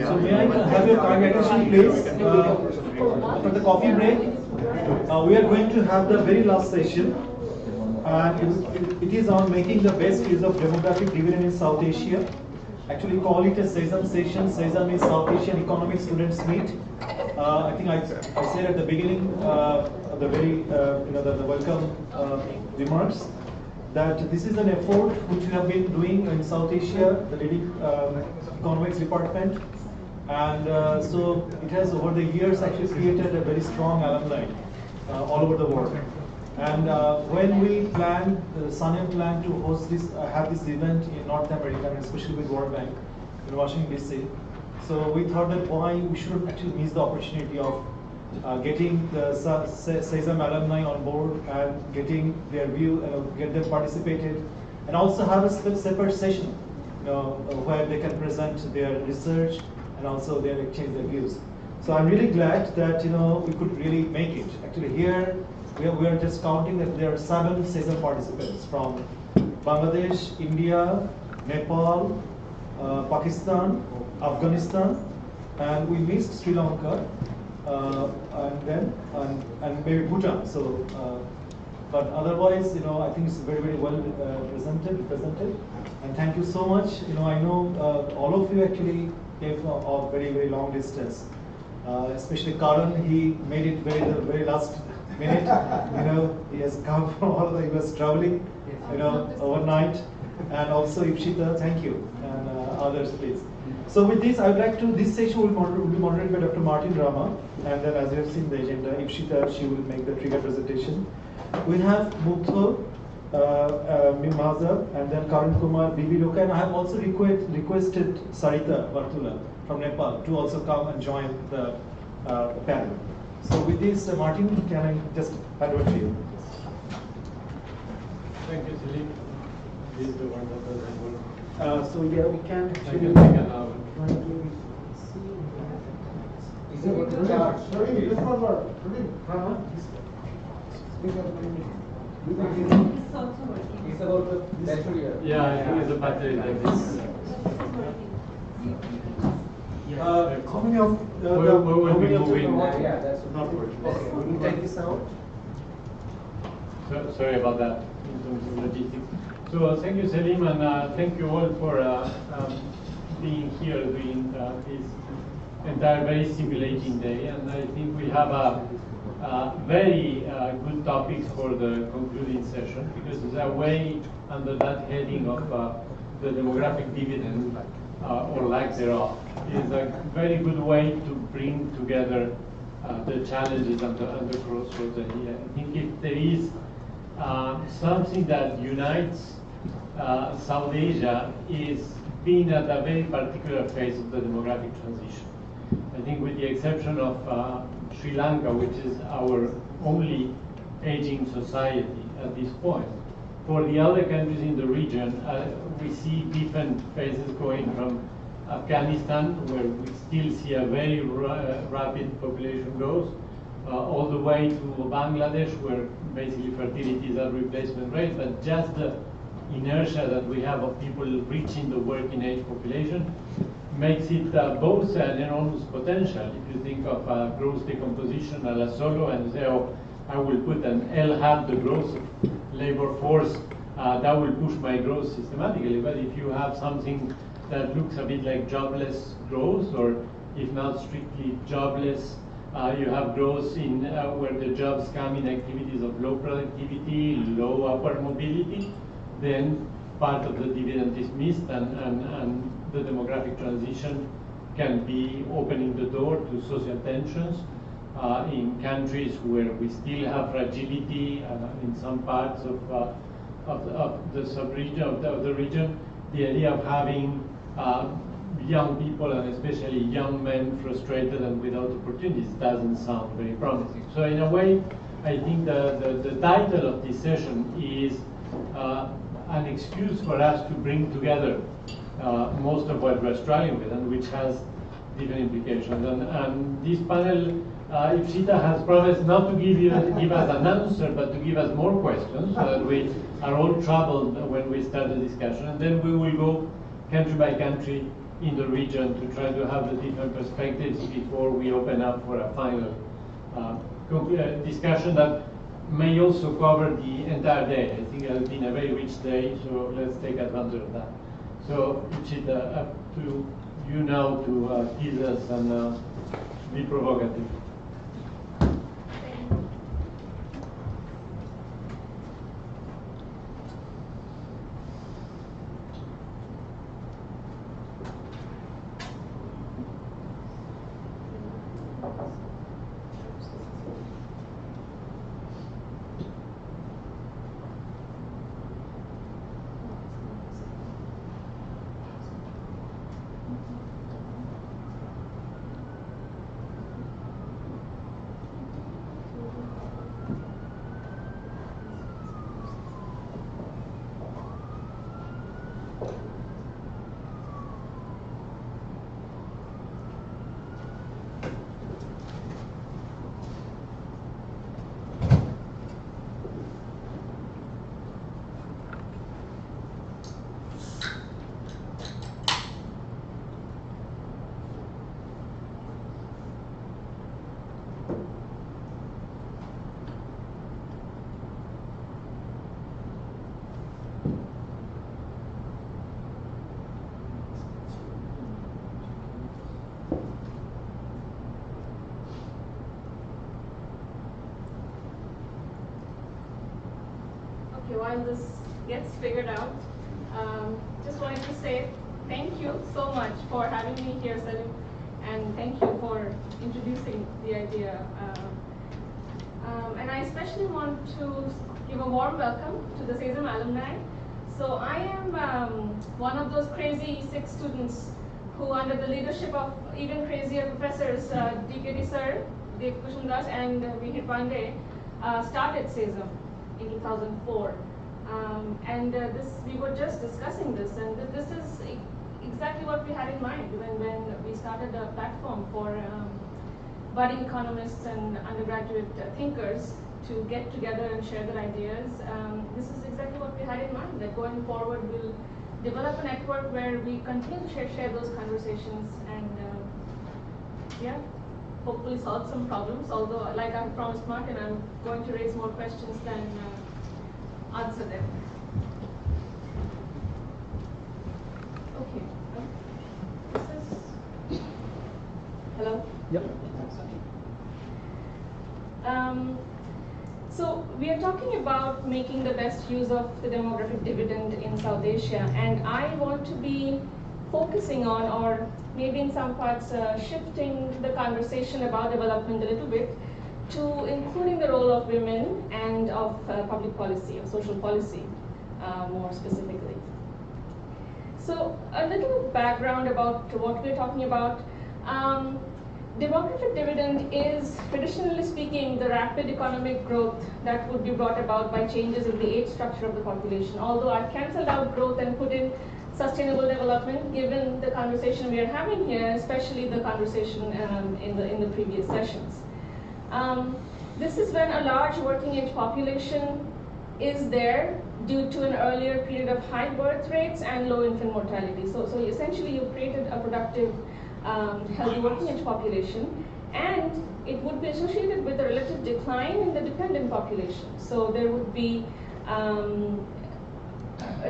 So may I have your kind attention, please? After the coffee break, we are going to have the very last session, and it is on making the best use of demographic dividend in South Asia. Actually, call it a SAESM session. SAESM is South Asian Economic Students Meet. I think I said at the beginning, the very the welcome remarks, that this is an effort which we have been doing in South Asia, the leading economics department, and so it has over the years actually created a very strong alumni all over the world. And when we planned, SANEM planned to host this, have this event in North America, and especially with World Bank in Washington DC. So we thought that why we shouldn't actually miss the opportunity of getting the SAESM alumni on board and getting their view, get them participated, and also have a separate session, where they can present their research and also their exchange their views. So I'm really glad that we could really make it. Actually, here we are just counting that there are 7 SAESM participants from Bangladesh, India, Nepal, Pakistan, Afghanistan, and we missed Sri Lanka, and maybe Bhutan. So, but otherwise, I think it's very, very well represented. And thank you so much. I know all of you actually came from a very, very long distance. Especially Karan, he made it the very last minute. He has come from all the, he was traveling, overnight. And also Ipshita, thank you, and others, please. So with this, I would like to, this session will be moderated by Dr. Martin Rama, and then as you have seen the agenda, Ipshita, she will make the trigger presentation. We have Moogdho, Mahzab, and then Karan, Kumar, Bibi, and I have also requested Sarita Vartula from Nepal to also come and join the panel. So with this, Martin, can I just hand over to you? Thank you, Sayeq. This is the one that doesn't work. So yeah, we can actually. Is it what the charge? Sorry, this one word. It's about the battery. Yeah, it's a battery like this. How many of We'll be moving. Yeah, that's not working? Okay, we can take this out. Sorry about that in terms of logistics. So thank you, Selim, and thank you all for being here during this entire very stimulating day. And I think we have very good topics for the concluding session, because it's a way under that heading of the demographic dividend, or lack thereof, is a very good way to bring together the challenges and the crossroads. And I think if there is something that unites South Asia, is being at a very particular phase of the demographic transition. I think with the exception of Sri Lanka, which is our only aging society at this point, for the other countries in the region, we see different phases going from Afghanistan, where we still see a very rapid population growth, all the way to Bangladesh, where basically fertility is at replacement rate, but just the inertia that we have of people reaching the working age population makes it both an enormous potential. If you think of growth decomposition a la Solo and say, oh, I will put an L hat, the growth of labor force, that will push my growth systematically. But if you have something that looks a bit like jobless growth, or if not strictly jobless, you have growth in where the jobs come in activities of low productivity, low upward mobility, then part of the dividend is missed, and the demographic transition can be opening the door to social tensions in countries where we still have fragility in some parts of the sub-region, of the region. The idea of having young people, and especially young men, frustrated and without opportunities doesn't sound very promising. So in a way, I think the title of this session is an excuse for us to bring together most of what we're struggling with, and which has different implications. And this panel, Ipshita has promised not to give us an answer, but to give us more questions, so that we are all troubled when we start the discussion. And then we will go country by country in the region to try to have the different perspectives before we open up for a final discussion that may also cover the entire day. I think it has been a very rich day, so let's take advantage of that. So, Ipshita, up to you now to tease us and be provocative. While this gets figured out, just wanted to say thank you so much for having me here, Salim, and thank you for introducing the idea. And I especially want to give a warm welcome to the SAESM alumni. So I am one of those crazy 6 students who, under the leadership of even crazier professors, DKD Sir, Dev Kushumdas, and Vihir Pandey, started SAESM in 2004. We were just discussing this, and this is exactly what we had in mind when we started a platform for budding economists and undergraduate thinkers to get together and share their ideas. This is exactly what we had in mind, that going forward we'll develop a network where we continue to share those conversations and yeah, hopefully solve some problems, although like I promised Martin, I'm going to raise more questions than answer them. Okay. This is... Hello? Yep. So we are talking about making the best use of the demographic dividend in South Asia, and I want to be focusing on, or maybe in some parts shifting the conversation about development a little bit to including the role of women and of public policy, of social policy more specifically. So a little background about what we're talking about. Demographic dividend is, traditionally speaking, the rapid economic growth that would be brought about by changes in the age structure of the population. Although I've cancelled out growth and put in sustainable development, given the conversation we are having here, especially the conversation in the previous sessions. This is when a large working age population is there due to an earlier period of high birth rates and low infant mortality. So essentially you've created a productive, healthy working age population, and it would be associated with a relative decline in the dependent population. So there would be a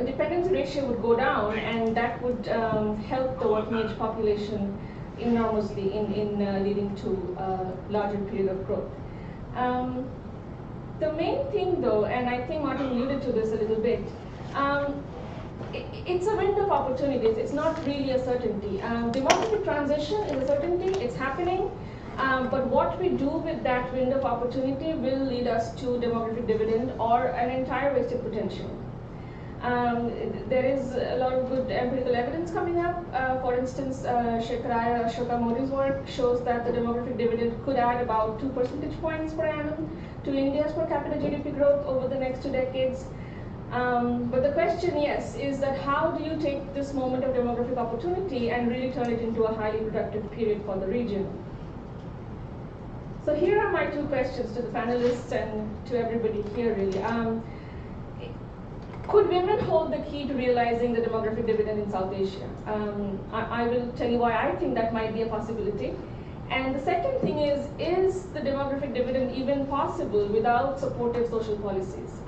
dependency ratio would go down, and that would help the working age population enormously in leading to a larger period of growth. The main thing though, and I think Martin alluded to this a little bit, it's a window of opportunities. It's not really a certainty. Demographic transition is a certainty, it's happening, but what we do with that window of opportunity will lead us to demographic dividend or an entire wasted potential. There is a lot of good empirical evidence coming up. For instance, Shekaraya Ashoka Modi's work shows that the demographic dividend could add about 2 percentage points per annum to India's per capita GDP growth over the next 2 decades. But the question, yes, is that how do you take this moment of demographic opportunity and really turn it into a highly productive period for the region? So here are my 2 questions to the panelists and to everybody here really. Could women hold the key to realizing the demographic dividend in South Asia? I will tell you why I think that might be a possibility. And the second thing is the demographic dividend even possible without supportive social policies?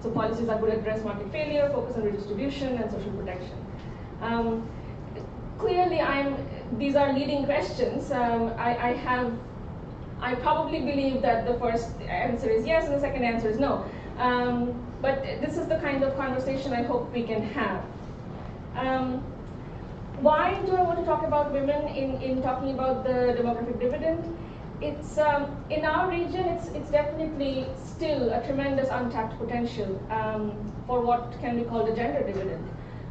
So policies that would address market failure, focus on redistribution and social protection. Clearly, these are leading questions. I probably believe that the first answer is yes and the second answer is no. But this is the kind of conversation I hope we can have. Why do I want to talk about women in talking about the demographic dividend? It's in our region, it's definitely still a tremendous untapped potential for what can be called a gender dividend,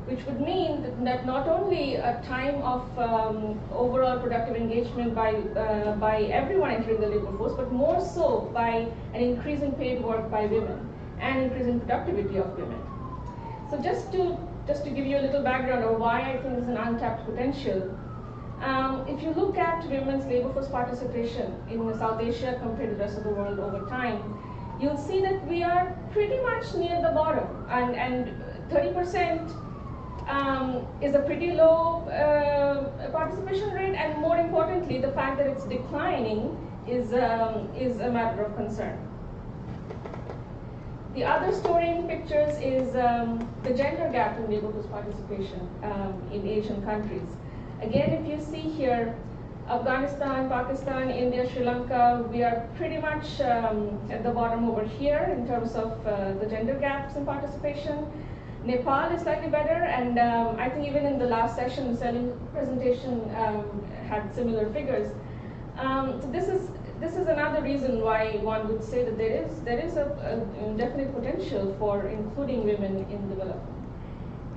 which would mean that not only a time of overall productive engagement by everyone entering the labor force, but more so by an increase in paid work by women and increase in productivity of women. So just to give you a little background of why I think this is an untapped potential, if you look at women's labor force participation in South Asia compared to the rest of the world over time, you'll see that we are pretty much near the bottom, and 30% is a pretty low participation rate, and more importantly, the fact that it's declining is a matter of concern. The other story in pictures is the gender gap in labor force participation in Asian countries. Again, if you see here, Afghanistan, Pakistan, India, Sri Lanka, we are pretty much at the bottom over here in terms of the gender gaps in participation. Nepal is slightly better, and I think even in the last session, Salim's presentation had similar figures. So this is another reason why one would say that there is a definite potential for including women in development.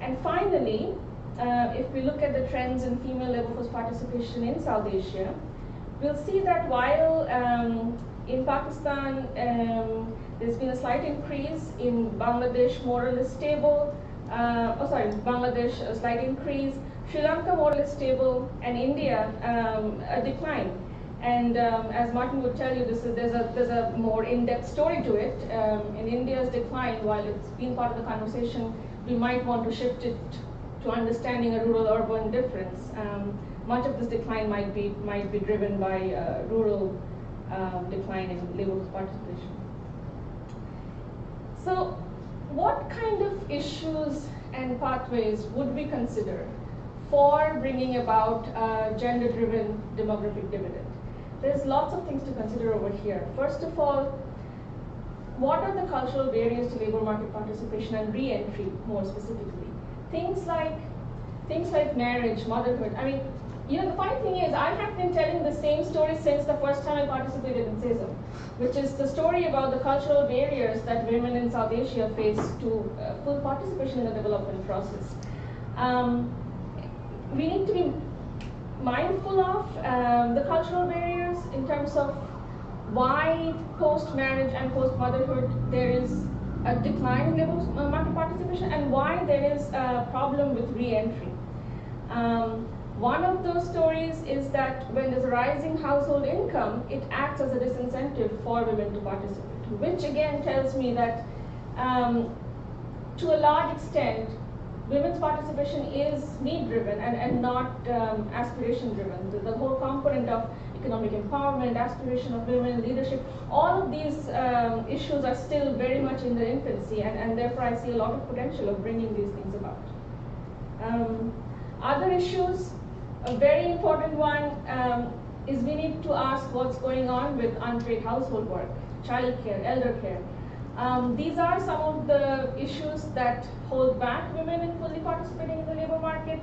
And finally, if we look at the trends in female labor force participation in South Asia, we'll see that while in Pakistan there's been a slight increase, in Bangladesh more or less stable, Bangladesh a slight increase, Sri Lanka more or less stable, and India a decline. And as Martin would tell you, there's a more in-depth story to it. In India's decline, while it's been part of the conversation, we might want to shift it to understanding a rural-urban difference. Much of this decline might be driven by rural decline in labor force participation. So, what kind of issues and pathways would we consider for bringing about a gender-driven demographic dividend? There's lots of things to consider over here. First of all, what are the cultural barriers to labor market participation and re-entry more specifically? Things like marriage, motherhood. I mean, the funny thing is, I have been telling the same story since the first time I participated in SAESM, which is the story about the cultural barriers that women in South Asia face to full participation in the development process. We need to be mindful of the cultural barriers in terms of why post-marriage and post-motherhood there is a decline in labor market participation, and why there is a problem with re-entry. One of those stories is that when there's a rising household income, it acts as a disincentive for women to participate, which again tells me that to a large extent, women's participation is need-driven and not aspiration-driven. The whole component of economic empowerment, aspiration of women, leadership, all of these issues are still very much in their infancy, and therefore I see a lot of potential of bringing these things about. Other issues, a very important one is we need to ask what's going on with unpaid household work, childcare, elder care. These are some of the issues that hold back women in fully participating in the labor market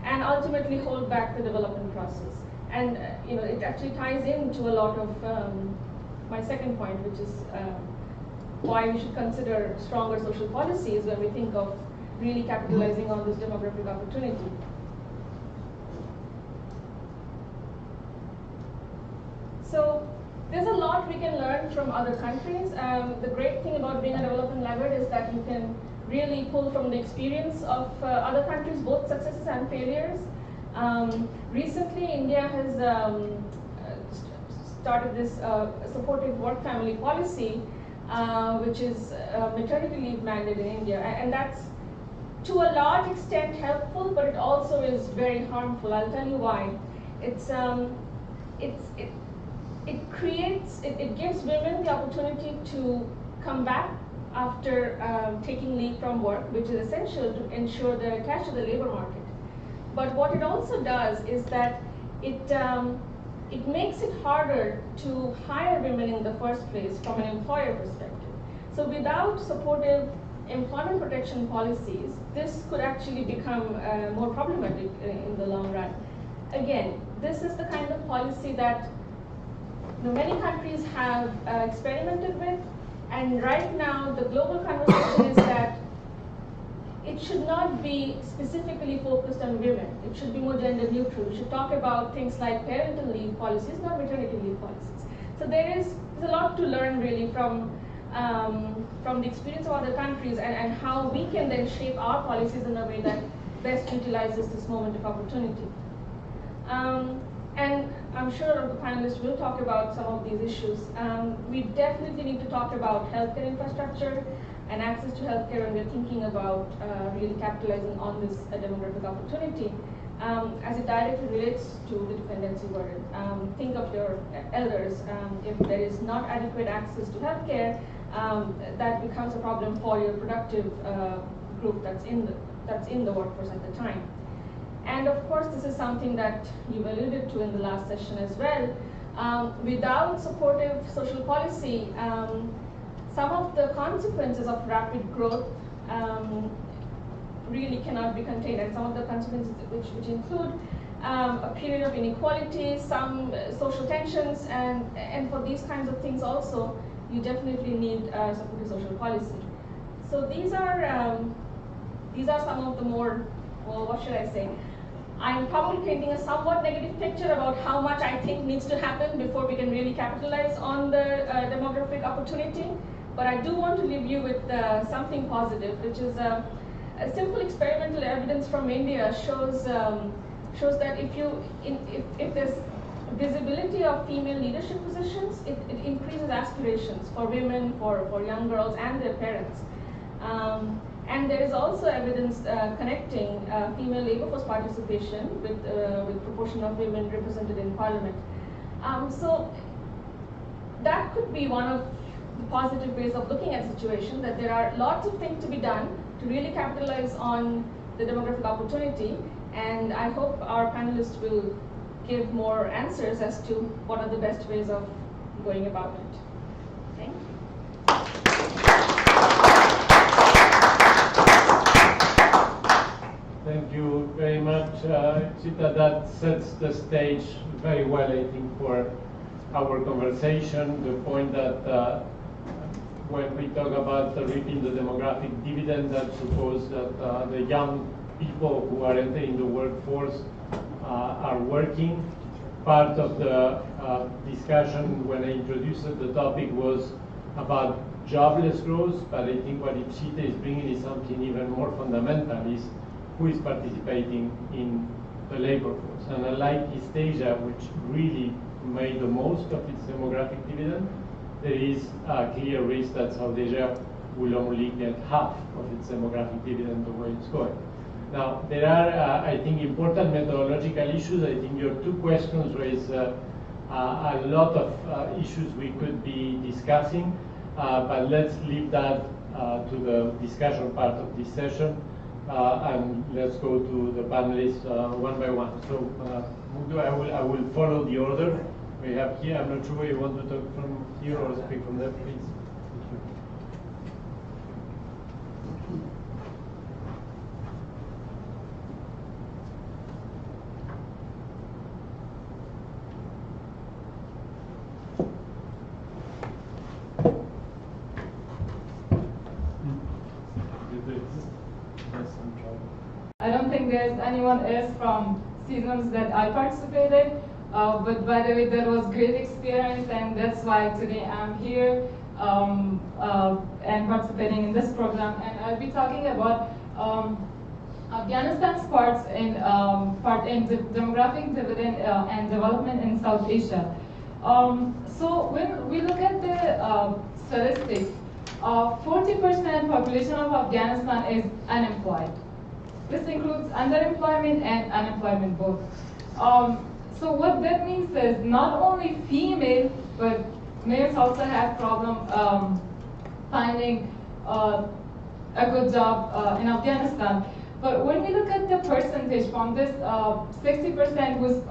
and ultimately hold back the development process. And it actually ties into a lot of my second point, which is why we should consider stronger social policies when we think of really capitalizing on this demographic opportunity. So there's a lot we can learn from other countries. The great thing about being a development laggard is that you can really pull from the experience of other countries, both successes and failures. Recently, India has started this supportive work family policy, which is maternity leave mandate in India, and that's to a large extent helpful, but it also is very harmful. I'll tell you why. It gives women the opportunity to come back after taking leave from work, which is essential to ensure they're attached to the labor market. But what it also does is that it makes it harder to hire women in the first place from an employer perspective. So without supportive employment protection policies, this could actually become more problematic in the long run. Again, this is the kind of policy that many countries have experimented with, and right now the global conversation is that it should not be specifically focused on women. It should be more gender neutral. We should talk about things like parental leave policies, not maternity leave policies. So there's a lot to learn really from the experience of other countries and how we can then shape our policies in a way that best utilizes this moment of opportunity. And I'm sure the panelists will talk about some of these issues. We definitely need to talk about healthcare infrastructure and access to healthcare when we're thinking about really capitalizing on this demographic opportunity. As it directly relates to the dependency burden. Think of your elders. If there is not adequate access to healthcare, that becomes a problem for your productive group that's in the workforce at the time. And of course, this is something that you've alluded to in the last session as well. Without supportive social policy, some of the consequences of rapid growth really cannot be contained, and some of the consequences which include a period of inequality, some social tensions, and for these kinds of things also, you definitely need supportive social policy. So these are some of the more, well, what should I say? I'm probably painting a somewhat negative picture about how much I think needs to happen before we can really capitalize on the demographic opportunity. But I do want to leave you with something positive, which is a simple experimental evidence from India shows that if there's visibility of female leadership positions, it increases aspirations for women, for young girls, and their parents. And there is also evidence connecting female labor force participation with proportion of women represented in parliament. So that could be one of the positive ways of looking at the situation, that there are lots of things to be done to really capitalize on the demographic opportunity. And I hope our panelists will give more answers as to what are the best ways of going about it. Thank you. Thank you very much, Ipshita. That sets the stage very well, I think, for our conversation. The point that when we talk about reaping the demographic dividend, that suppose that the young people who are entering the workforce are working. Part of the discussion when I introduced the topic was about jobless growth, but I think what Ipshita is bringing is something even more fundamental, is who is participating in the labor force. And unlike East Asia, which really made the most of its demographic dividend, there is a clear risk that South Asia will only get half of its demographic dividend the way it's going. Now, there are, I think, important methodological issues. I think your two questions raise a lot of issues we could be discussing, but let's leave that to the discussion part of this session. And let's go to the panelists one by one. So, Moogdho, I will follow the order we have here. I'm not sure whether you want to talk from here or speak from there, please. I don't think there's anyone else from SAESM that I participated, but by the way, that was great experience, and that's why today I'm here and participating in this program. And I'll be talking about Afghanistan's part in the demographic dividend and development in South Asia. So when we look at the statistics, 40% population of Afghanistan is unemployed. This includes underemployment and unemployment both. So what that means is not only female, but males also have problem finding a good job in Afghanistan. But when we look at the percentage from this 60% who's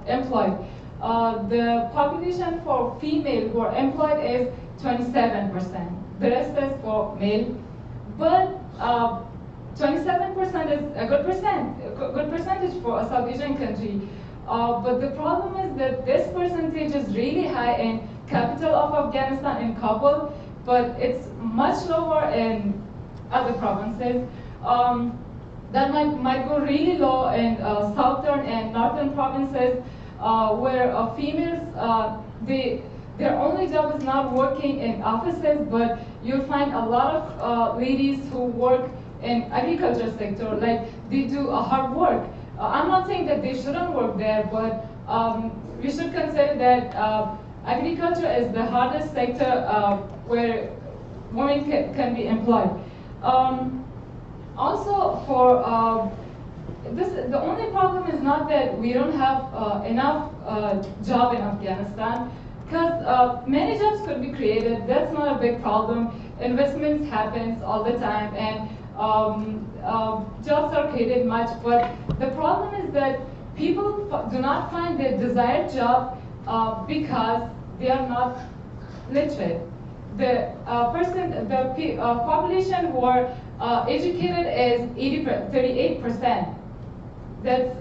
employed, the population for female who are employed is 27%. The rest is for male. But 27% is a good percentage for a South Asian country. But the problem is that this percentage is really high in capital of Afghanistan in Kabul, but it's much lower in other provinces. That might go really low in southern and northern provinces, where females, their only job is not working in offices, but you'll find a lot of ladies who work in agriculture sector, like they do hard work. I'm not saying that they shouldn't work there, but we should consider that agriculture is the hardest sector where women can be employed. Also, for the only problem is not that we don't have enough job in Afghanistan, because many jobs could be created. That's not a big problem. Investments happens all the time, and jobs are created much. But the problem is that people do not find their desired job because they are not literate. The population who are educated is 38%. That's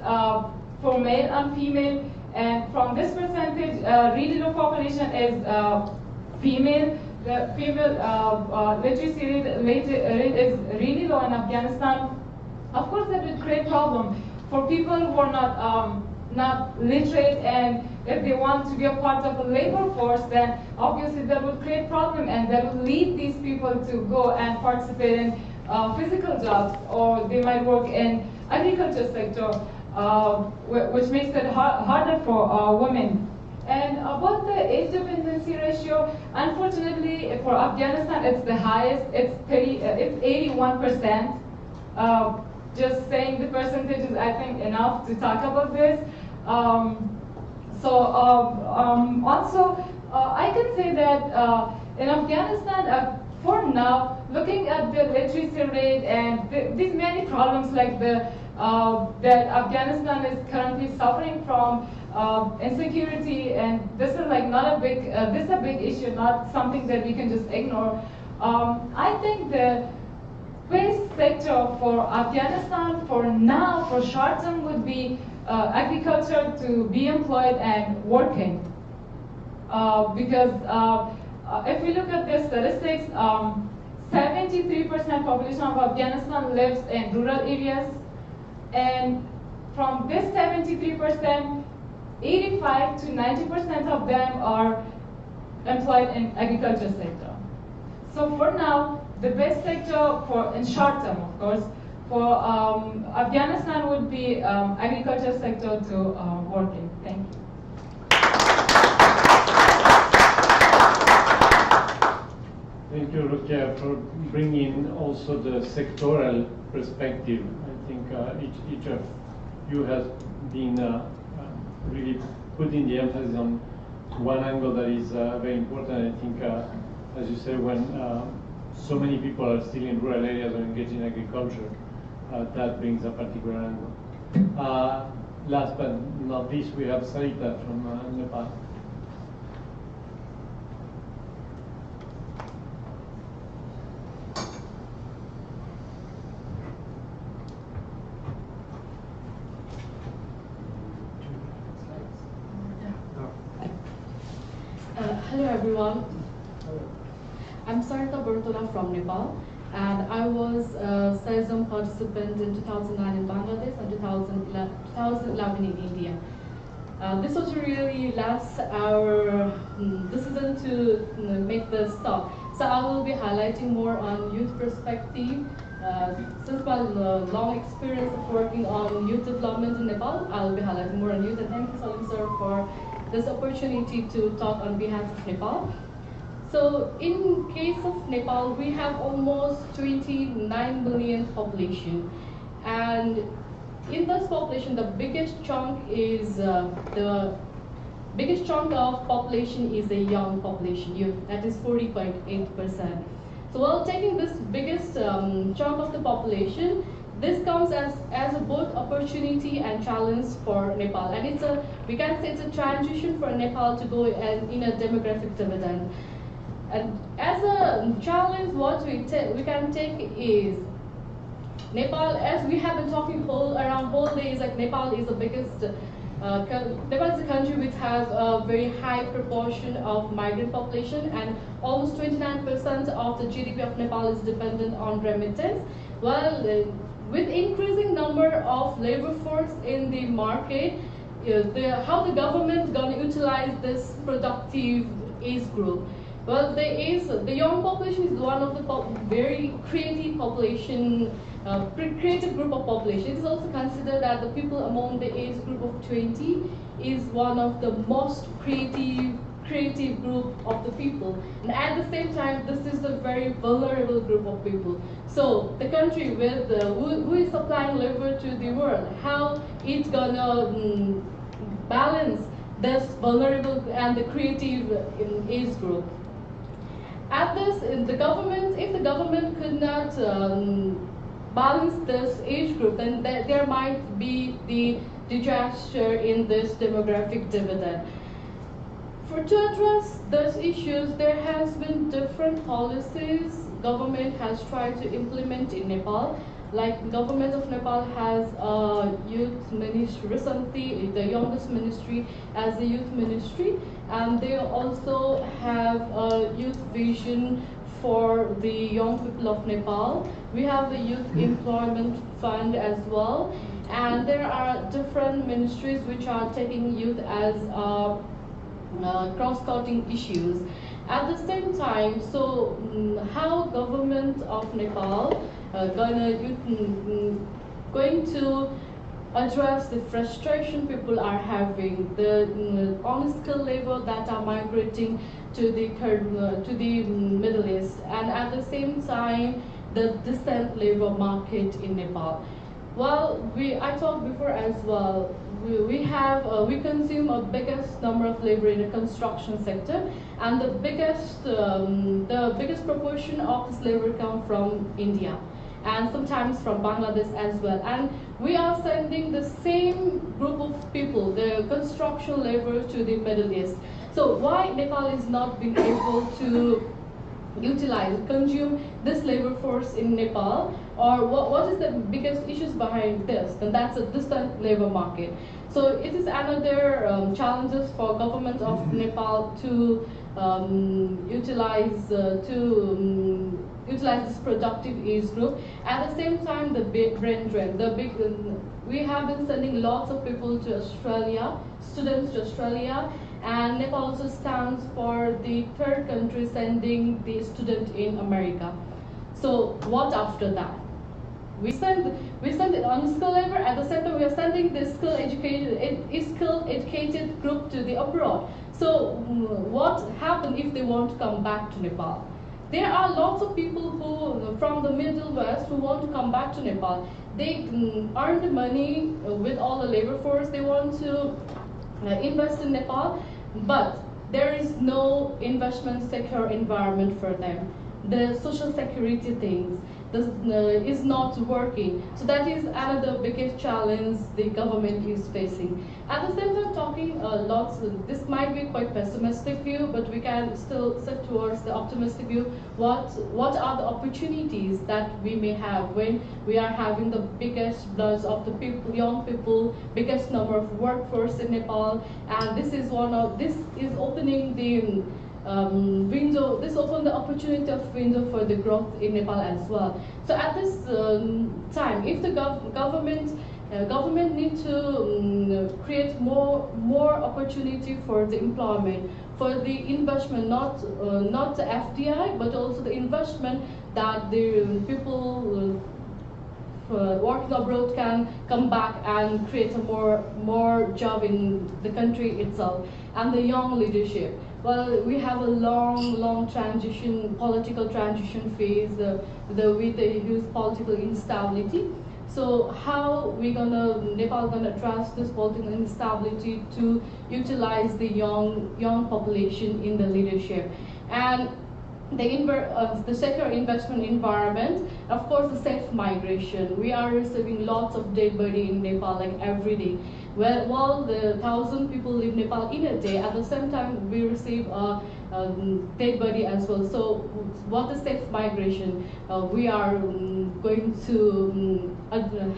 for male and female. And from this percentage, really low population is female. The female literacy rate is really low in Afghanistan. Of course, that would create problem for people who are not literate, and if they want to be a part of the labor force, then obviously that would create problem, and that would lead these people to go and participate in physical jobs, or they might work in agriculture sector, which makes it harder for women. And about the age dependency ratio, unfortunately for Afghanistan, it's the highest. It's 81%. Just saying the percentage is, I think, enough to talk about this. Also, I can say that in Afghanistan, for now, looking at the literacy rate and these many problems like that Afghanistan is currently suffering from insecurity, and this is like not a big, this is a big issue, not something that we can just ignore. I think the best sector for Afghanistan for now, for short term, would be agriculture, to be employed and working. Because if we look at the statistics, 73% population of Afghanistan lives in rural areas, and from this 73%, 85 to 90% of them are employed in agriculture sector. So for now, the best sector for, in short term, of course, for Afghanistan would be agriculture sector to working. Thank you. Thank you, Roquiya, for bringing also the sectoral perspective. I think each of you has been really putting the emphasis on one angle that is very important. I think, as you said, when so many people are still in rural areas or engaged in agriculture, that brings a particular angle. Last but not least, we have Sayeq from Nepal. Hello everyone. I'm Sarita Bartola from Nepal, and I was a SAESM participant in 2009 in Bangladesh and 2011 in India. This was really last our decision to make this talk. So I will be highlighting more on youth perspective. Since my long experience of working on youth development in Nepal, I will be highlighting more on youth. And thank you, Salim sir, for this opportunity to talk on behalf of Nepal. So in case of Nepal, we have almost 29 million population, and in this population, the biggest chunk of population is a young population, youth, that is 40.8%. So while taking this biggest chunk of the population, this comes as a both opportunity and challenge for Nepal, and we can say it's a transition for Nepal to go in a demographic dividend. And as a challenge, what we can take is Nepal, as we have been talking around whole day, is like Nepal is the biggest. Nepal is a country which has a very high proportion of migrant population, and almost 29% of the GDP of Nepal is dependent on remittance. Well, with increasing number of labor force in the market, how the government going to utilize this productive age group? Well, the young population is one of the very creative population. Creative group of population. It is also considered that the people among the age group of 20 is one of the most creative group of the people. And at the same time, this is a very vulnerable group of people. So the country with who is supplying labor to the world, how it's gonna balance this vulnerable and the creative age group. At this, if the government could not balance this age group, then there might be the disaster in this demographic dividend. To address those issues, there has been different policies government has tried to implement in Nepal. Like government of Nepal has a youth ministry recently, the youngest ministry as a youth ministry, and they also have a youth vision for the young people of Nepal. We have the Youth Employment Fund as well, and there are different ministries which are taking youth as cross-cutting issues. At the same time, so how government of Nepal going to address the frustration people are having, the unskilled labor that are migrating to the Middle East, and at the same time the distant labor market in Nepal. Well, I talked before as well. We consume a biggest number of labor in the construction sector, and the biggest proportion of this labor come from India, and sometimes from Bangladesh as well. And we are sending the same group of people, the construction labor, to the Middle East. So why Nepal is not being able to consume this labor force in Nepal, or what is the biggest issues behind this? And that's a distant labor market. So it is another challenges for government of Nepal to utilize this productive age group. At the same time, the big brain drain, we have been sending lots of people to Australia, students to Australia, and Nepal also stands for the third country sending the student in America. So what after that? We send the unskilled labor. At the same time, we are sending the skilled educated group to the abroad. So what happens if they want to come back to Nepal? There are lots of people who from the Middle West who want to come back to Nepal. They earn the money with all the labor force. They want to invest in Nepal, but there is no investment secure environment for them. The social security things is not working. So that is another biggest challenge the government is facing. At the same time, talking lots, this might be quite pessimistic view, but we can still sit towards the optimistic view. What are the opportunities that we may have when we are having the biggest bloods of the people, young people, biggest number of workforce in Nepal, and this is opening the window. This opened the opportunity of window for the growth in Nepal as well. So at this time, if the government need to create more opportunity for the employment, for the investment, not the FDI, but also the investment that the people working abroad can come back and create a more job in the country itself, and the young leadership. well, we have a long transition, political transition phase with a huge political instability. So how Nepal gonna address this political instability to utilize the young population in the leadership? And the secure investment environment, of course, the safe migration. We are receiving lots of dead body in Nepal, like every day. Well, the 1,000 people leave Nepal in a day. At the same time, we receive dead body as well. So, what is safe migration we are going to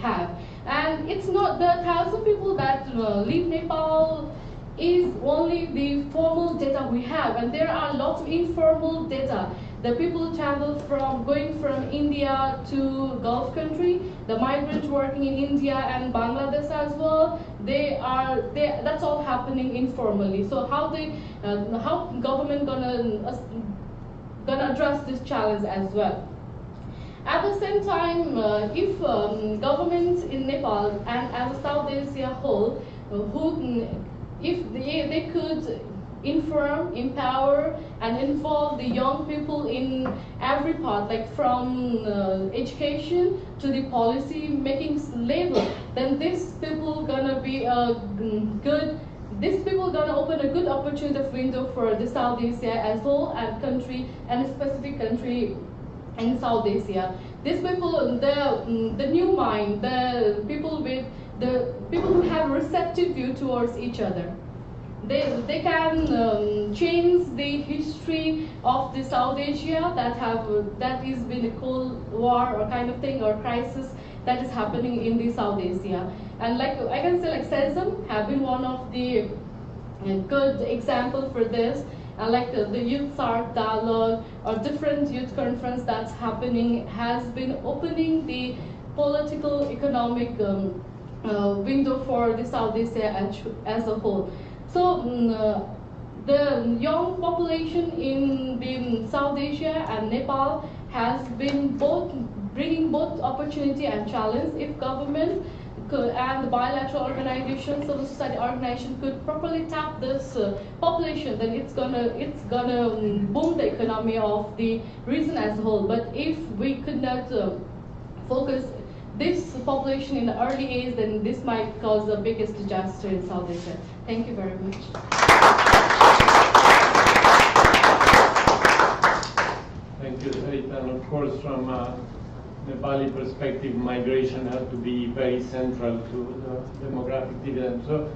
have? And it's not the 1,000 people that leave Nepal is only the formal data we have, and there are lots of informal data. The people going from India to Gulf country, the migrants working in India and Bangladesh as well, that's all happening informally. So how government gonna address this challenge as well? At the same time, if governments in Nepal and as a South Asia whole, if they could inform, empower, and involve the young people in every part, like from education to the policy making level, then these people gonna open a good opportunity window for the South Asia as well, and country, and a specific country in South Asia. These people, the new mind, the people who have receptive view towards each other. They can change the history of the South Asia that is been a Cold War or kind of thing, or crisis that is happening in the South Asia. And like I can say, like SAESM have been one of the good example for this. And like the Youth SARC dialogue or different youth conference that's happening has been opening the political economic window for the South Asia as a whole. So the young population in the South Asia and Nepal has been bringing both opportunity and challenge. If government and the bilateral organizations, civil society organization could properly tap this population, then it's gonna boom the economy of the region as a whole. But if we could not focus this population in the early age, then this might cause the biggest disaster in South Asia. Thank you very much. Thank you, Sayeq. And of course, from Nepali perspective, migration has to be very central to the demographic dividend. So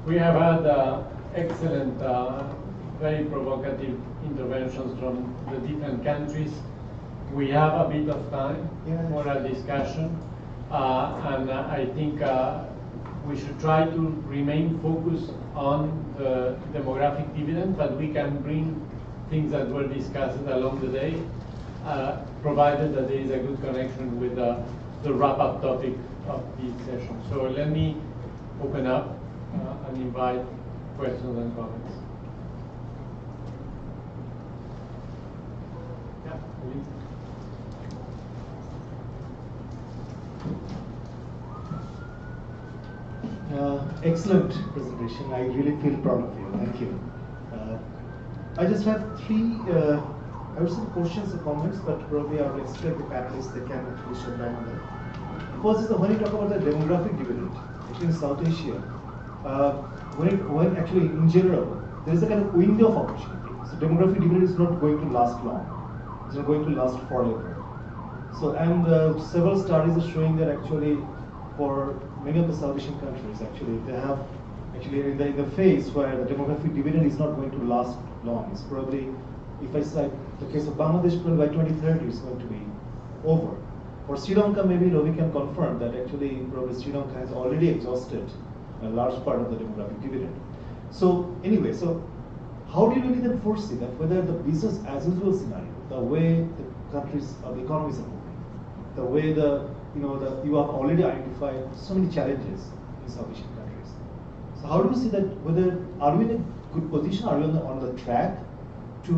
we have had excellent, very provocative interventions from the different countries. We have a bit of time for a discussion, and I think we should try to remain focused on the demographic dividend, but we can bring things that were discussed along the day, provided that there is a good connection with the wrap-up topic of this session. So let me open up and invite questions and comments. Yeah, please. Excellent presentation. I really feel proud of you. Thank you. I just have three, I would say questions or comments, but probably I will expect the panelists, they can actually shut down on that. First is when you talk about the demographic dividend, actually in South Asia, when actually in general, there is a kind of window of opportunity. So demographic dividend is not going to last long. It's not going to last forever. So, and several studies are showing that actually for many of the South Asian countries, actually, they have in the phase where the demographic dividend is not going to last long. It's probably, if I cite the case of Bangladesh, probably by 2030 it's going to be over. For Sri Lanka, maybe we can confirm that actually probably Sri Lanka has already exhausted a large part of the demographic dividend. So anyway, so how do you really then foresee that whether the business as usual scenario, the way the countries or the economies are moving, the way you have already identified so many challenges in South Asian countries. So how do you see that, whether are we in a good position, are we on the track to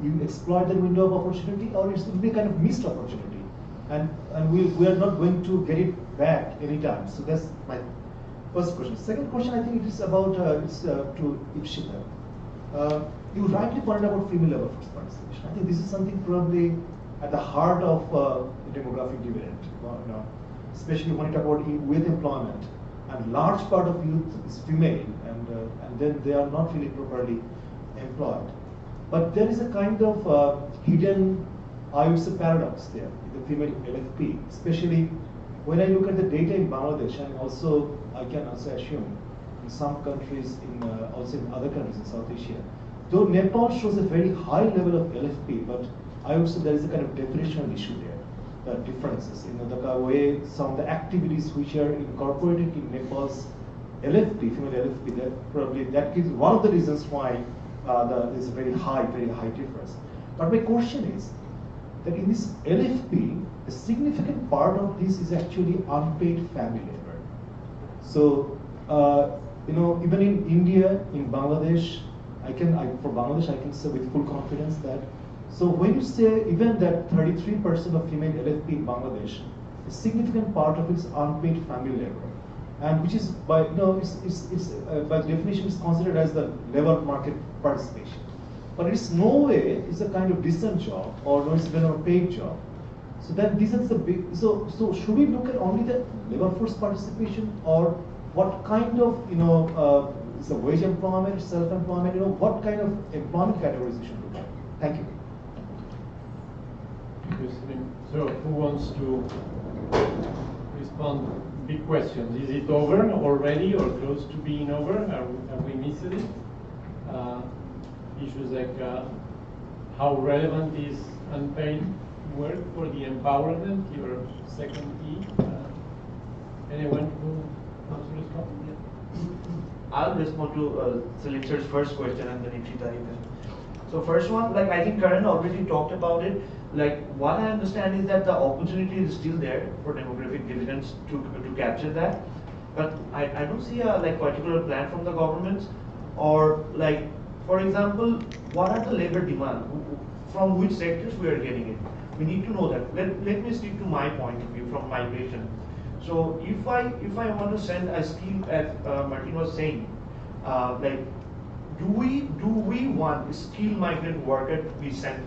you exploit that window of opportunity, or it's going to be a kind of missed opportunity, and we are not going to get it back anytime? So that's my first question. Second question, I think it is about to Ipshita. You rightly pointed about female labor force participation. I think this is something probably at the heart of the demographic dividend, especially when you talk about youth employment. And large part of youth is female, and then they are not really properly employed. But there is a kind of hidden, I would say, paradox there with the female LFP, especially when I look at the data in Bangladesh, and also I can also assume in some countries, also in other countries in South Asia. Though Nepal shows a very high level of LFP, but I would say there is a kind of definitional issue there. The differences, the way some of the activities which are incorporated in Nepal's LFP, female LFP, that gives one of the reasons why there's a very high difference. But my question is that in this LFP, a significant part of this is actually unpaid family labor. So, even in India, in Bangladesh, for Bangladesh, I can say with full confidence that. So when you say even that 33% of female LFP in Bangladesh, a significant part of it is unpaid family labor, and which is by by definition is considered as the labor market participation. But it is no way it's a kind of decent job or no, it's even a paid job. So then this is the big. So should we look at only the labor force participation, or what kind of is a wage employment, self-employment? What kind of employment categories we should look at? Thank you. So who wants to respond? Big questions. Is it over already or close to being over? Have we missed it? Issues like how relevant is unpaid work for the empowerment, your second key? Anyone who wants to respond? Yeah. I'll respond to Selector's first question and then Ipshita. So first one, I think Karan already talked about it. What I understand is that the opportunity is still there for demographic dividends to capture that, but I don't see a particular plan from the government, or for example, what are the labor demand, from which sectors we are getting it. We need to know that. Let me stick to my point of view from migration. So if I want to send a skill, as Martin was saying, do we want skilled migrant worker to be sent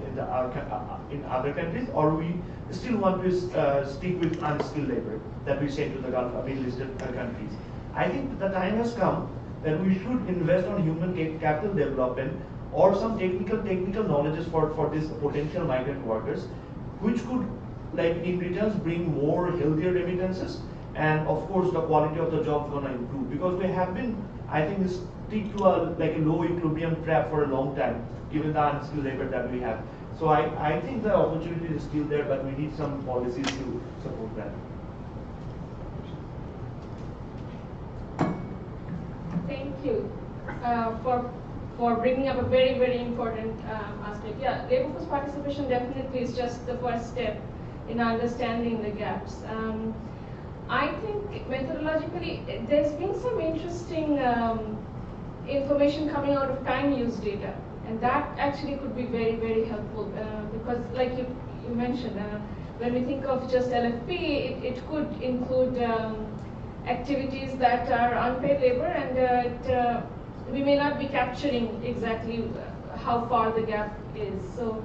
in other countries, or we still want to stick with unskilled labor that we send to the Gulf Middle Eastern countries? I think the time has come that we should invest on human capital development or some technical knowledges for these potential migrant workers, which could in returns bring more healthier remittances, and of course the quality of the job is gonna improve, because we have been, I think, stick to a low equilibrium trap for a long time, given the unskilled labor that we have. So I think the opportunity is still there, but we need some policies to support that. Thank you for bringing up a very important aspect. Yeah, labor force participation definitely is just the first step in understanding the gaps. I think methodologically there's been some interesting information coming out of time use data, and that actually could be very helpful, because like you mentioned, when we think of just LFP, it could include activities that are unpaid labor, and we may not be capturing exactly how far the gap is. So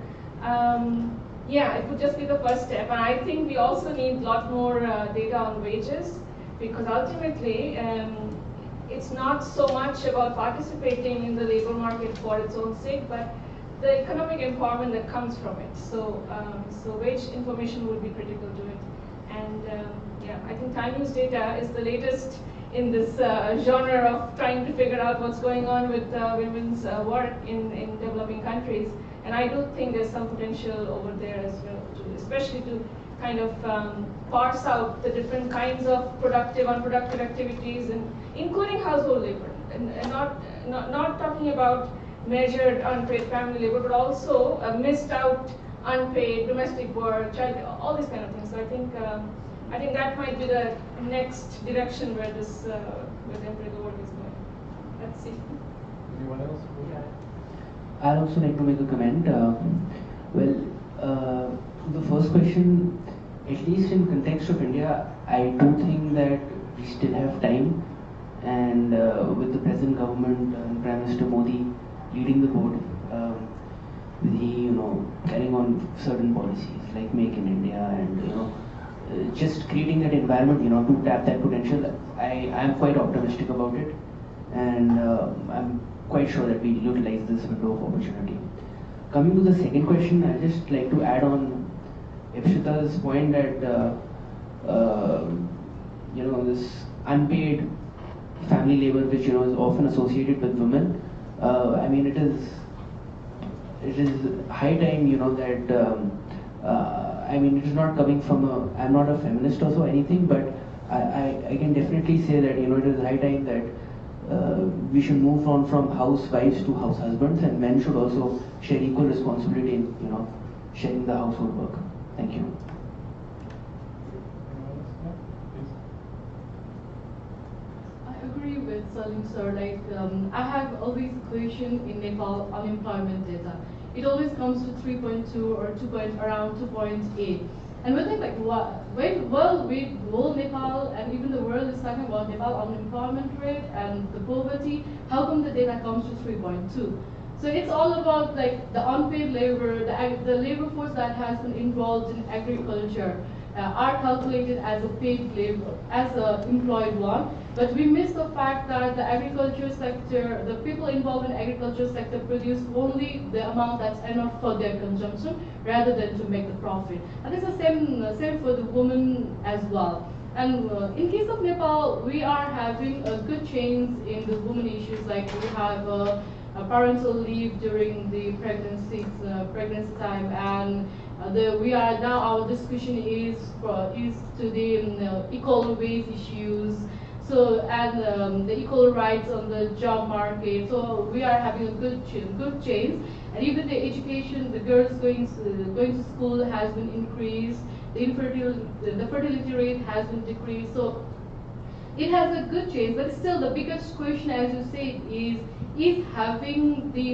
yeah, it would just be the first step, and I think we also need a lot more data on wages, because ultimately it's not so much about participating in the labor market for its own sake, but the economic empowerment that comes from it. So wage information would be critical to it. And yeah, I think time use data is the latest in this genre of trying to figure out what's going on with women's work in developing countries. And I do think there's some potential over there as well, especially to kind of parse out the different kinds of productive, unproductive activities, and including household labor, and not talking about measured unpaid family labor, but also missed out unpaid domestic work, child, all these kind of things. So I think that might be the next direction where this where the empirical work is going. Let's see. Anyone else? Yeah. I'd also like to make a comment. The first question, at least in context of India, I do think that we still have time, and with the present government and Prime Minister Modi leading the board, with he, carrying on certain policies like Make in India and, just creating that environment, to tap that potential. I am quite optimistic about it, and I'm quite sure that we'll utilize this window of opportunity. Coming to the second question, I'd just like to add on Ipshita's point that, this unpaid family labor, which, is often associated with women. I mean, it is high time, that, I mean, it is not coming from I'm not a feminist or so anything, but I can definitely say that, it is high time that we should move on from housewives to house husbands, and men should also share equal responsibility in, sharing the household work. Thank you. I agree with Salim sir. Like, I have always questioned in Nepal unemployment data. It always comes to 3.2 or around 2.8. And we think like, Nepal and even the world is talking about Nepal unemployment rate and the poverty. How come the data comes to 3.2? So it's all about like the unpaid labor, the labor force that has been involved in agriculture are calculated as a paid labor, as an employed one. But we miss the fact that the agriculture sector, the people involved in agriculture sector produce only the amount that's enough for their consumption rather than to make the profit. And it's the same for the women as well. And in case of Nepal, we are having a good change in the women issues, like we have a parental leave during the pregnancy time, and we are now, our discussion is to the equal wage issues. So, and the equal rights on the job market. So we are having a good change. And even the education, the girls going to school has been increased. The fertility rate has been decreased. So it has a good change. But still, the biggest question, as you said, is having the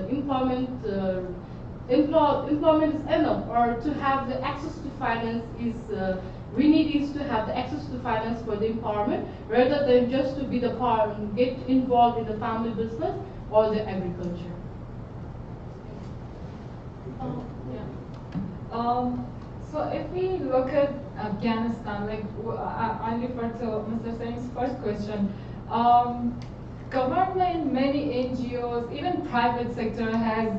employment is enough, or to have the access to finance is. We need is to have the access to finance for the empowerment rather than just to be the part, get involved in the family business or the agriculture. So if we look at Afghanistan, like I refer to Mr. Salim's first question, government, many NGOs, even private sector has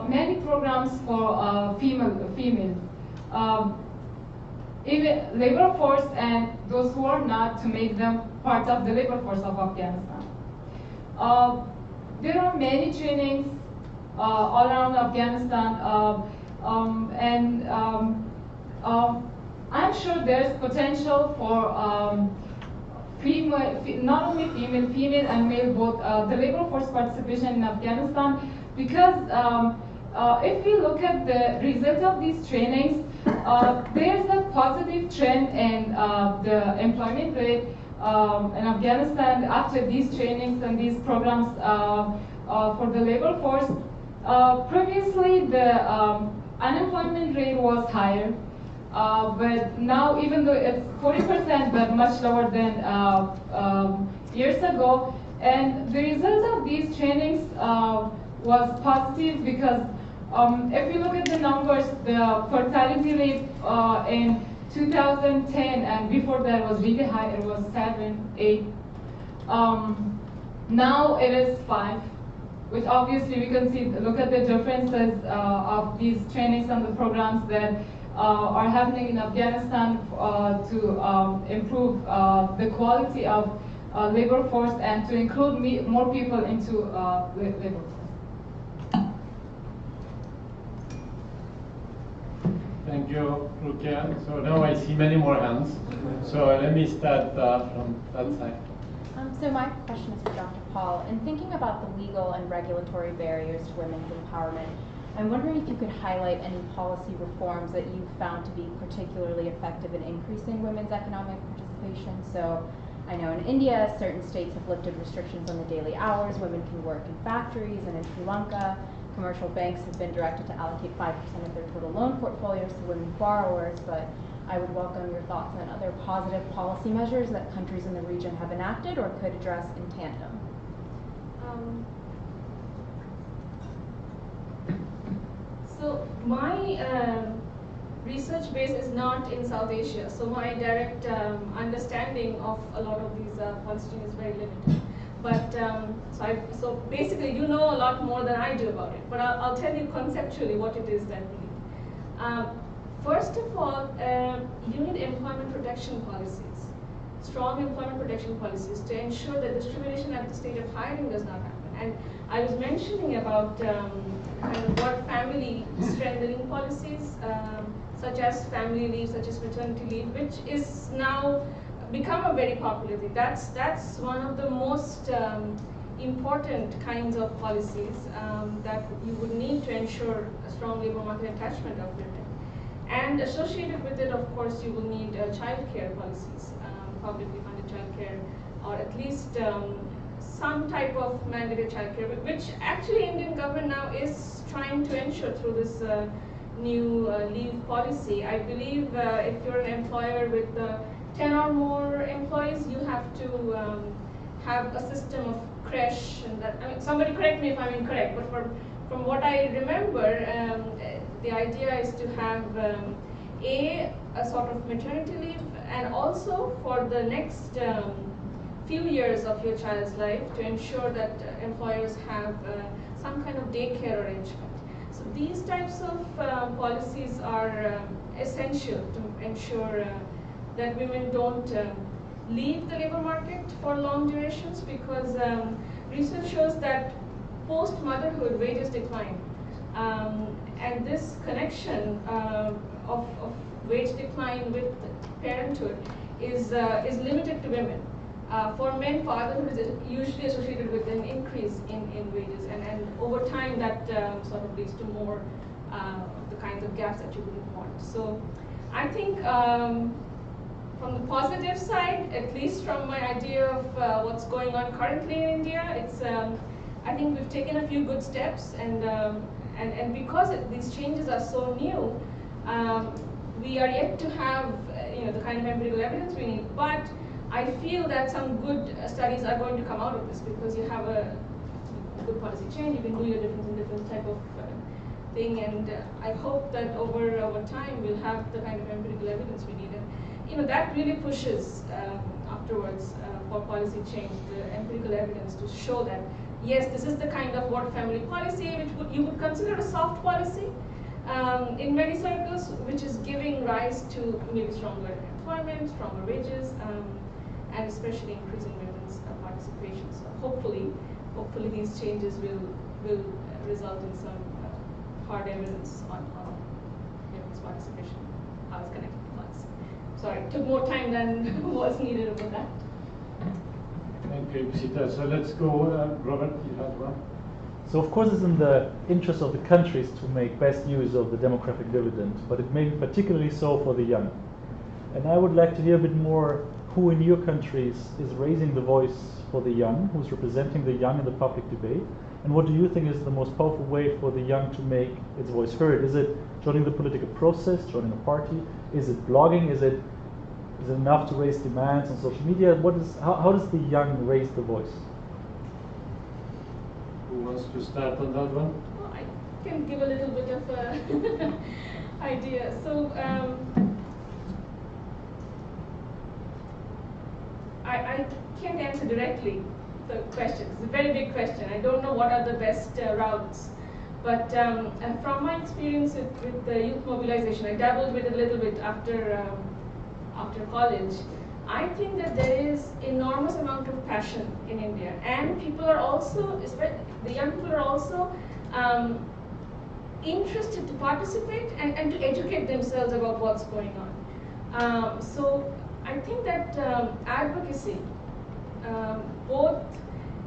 many programs for female. Even labor force and those who are not, to make them part of the labor force of Afghanistan. There are many trainings all around Afghanistan, I'm sure there's potential for female, not only female and male both, the labor force participation in Afghanistan, because if we look at the result of these trainings, there's a positive trend in the employment rate in Afghanistan after these trainings and these programs for the labor force. Previously, the unemployment rate was higher, but now, even though it's 40%, but much lower than years ago. And the result of these trainings was positive because if you look at the numbers, the fertility rate in 2010 and before that was really high. It was 7, 8. Now it is 5, which obviously we can see. Look at the differences of these trainings and the programs that are happening in Afghanistan to improve the quality of labor force and to include more people into labor force. Thank you, Roquiya. So now I see many more hands. So let me start from that side. So my question is for Dr. Paul. In thinking about the legal and regulatory barriers to women's empowerment, I'm wondering if you could highlight any policy reforms that you've found to be particularly effective in increasing women's economic participation. So I know in India, certain states have lifted restrictions on the daily hours women can work in factories, and in Sri Lanka, commercial banks have been directed to allocate 5% of their total loan portfolios to women borrowers, but I would welcome your thoughts on other positive policy measures that countries in the region have enacted or could address in tandem. So my research base is not in South Asia, so my direct understanding of a lot of these policy changes is very limited. But so basically, you know a lot more than I do about it. But I'll tell you conceptually what it is that we need. First of all, you need employment protection policies, strong employment protection policies to ensure that discrimination at the stage of hiring does not happen. And I was mentioning about kind of what family strengthening policies, such as family leave, such as maternity leave, which is now become a very popular thing. That's one of the most important kinds of policies that you would need to ensure a strong labor market attachment of women. And associated with it, of course, you will need child care policies, publicly funded child care, or at least some type of mandated child care, which actually Indian government now is trying to ensure through this new leave policy. I believe if you're an employer with 10 or more employees, you have to have a system of creche, and that, I mean, somebody correct me if I'm incorrect, but from what I remember, the idea is to have a sort of maternity leave, and also for the next few years of your child's life to ensure that employers have some kind of daycare arrangement. So these types of policies are essential to ensure that women don't leave the labor market for long durations, because research shows that post-motherhood wages decline. And this connection of wage decline with parenthood is limited to women. For men, fatherhood is usually associated with an increase in wages, and over time that sort of leads to more the kinds of gaps that you wouldn't want. So I think from the positive side, at least from my idea of what's going on currently in India, it's I think we've taken a few good steps, and because these changes are so new, we are yet to have the kind of empirical evidence we need. But I feel that some good studies are going to come out of this, because you have a good policy change, you can do your different type of thing, and I hope that over time we'll have the kind of empirical evidence we need. And that really pushes afterwards for policy change, the empirical evidence to show that yes, this is the kind of work family policy which you would consider a soft policy in many circles, which is giving rise to maybe stronger employment, stronger wages, and especially increasing women's participation. So hopefully these changes will result in some hard evidence on women's participation, how it's connected to class. Sorry, it took more time than was needed about that. Thank you, Ipshita. So let's go, Robert, you had one. So of course it's in the interest of the countries to make best use of the demographic dividend, but it may be particularly so for the young. And I would like to hear a bit more who in your countries is raising the voice for the young, who's representing the young in the public debate, and what do you think is the most powerful way for the young to make its voice heard? Is it joining the political process, joining a party? Is it blogging? Is it enough to raise demands on social media? How does the young raise the voice? Who wants to start on that one? Well, I can give a little bit of a idea. So I can't answer directly the question. It's a very big question. I don't know what are the best routes. But from my experience with the youth mobilization, I dabbled with it a little bit after college. I think that there is enormous amount of passion in India, and people are also, the young people are also interested to participate and to educate themselves about what's going on. So I think that advocacy, both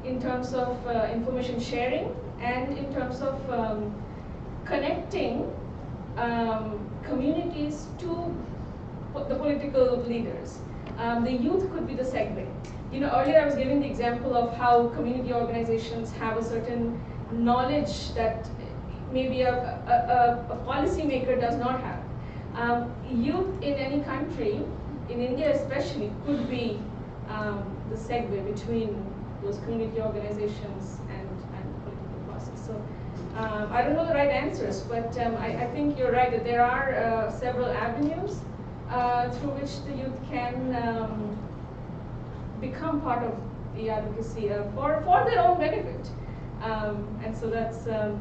in terms of information sharing and in terms of connecting communities to the political leaders. The youth could be the segue. Earlier I was giving the example of how community organizations have a certain knowledge that maybe a policymaker does not have. Youth in any country, in India especially, could be the segue between those community organizations and political process. So I don't know the right answers, but I think you're right that there are several avenues through which the youth can become part of the advocacy for their own benefit. And so that's, that